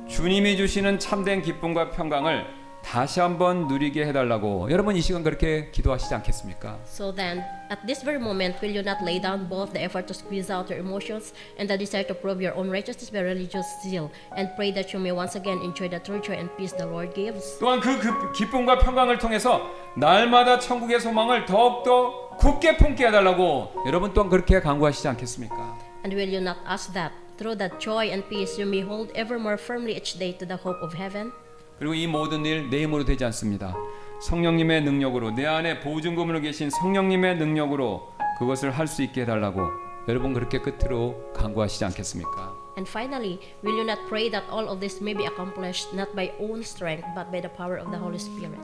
주님이 주시는 참된 기쁨과 평강을 다시 한번 누리게 해달라고 여러분 이 시간 그렇게 기도하시지 않겠습니까? So then, at this very moment, will you not lay down both the effort to squeeze out your emotions and the desire to prove your own righteousness by religious zeal, and pray that you may once again enjoy the true joy and peace the Lord gives? 또한 그 기쁨과 평강을 통해서 날마다 천국의 소망을 더욱더 굳게 품게 해달라고 여러분 또한 그렇게 간구하시지 않겠습니까? And will you not ask that, through that joy and peace, you may hold ever more firmly each day to the hope of heaven? 그리고 이 모든 일 내 힘으로 되지 않습니다. 성령님의 능력으로, 내 안에 보증금으로 계신 성령님의 능력으로 그것을 할 수 있게 해달라고 여러분 그렇게 끝으로 간구하시지 않겠습니까? And finally, will you not pray that all of this may be accomplished not by own strength but by the power of the Holy Spirit?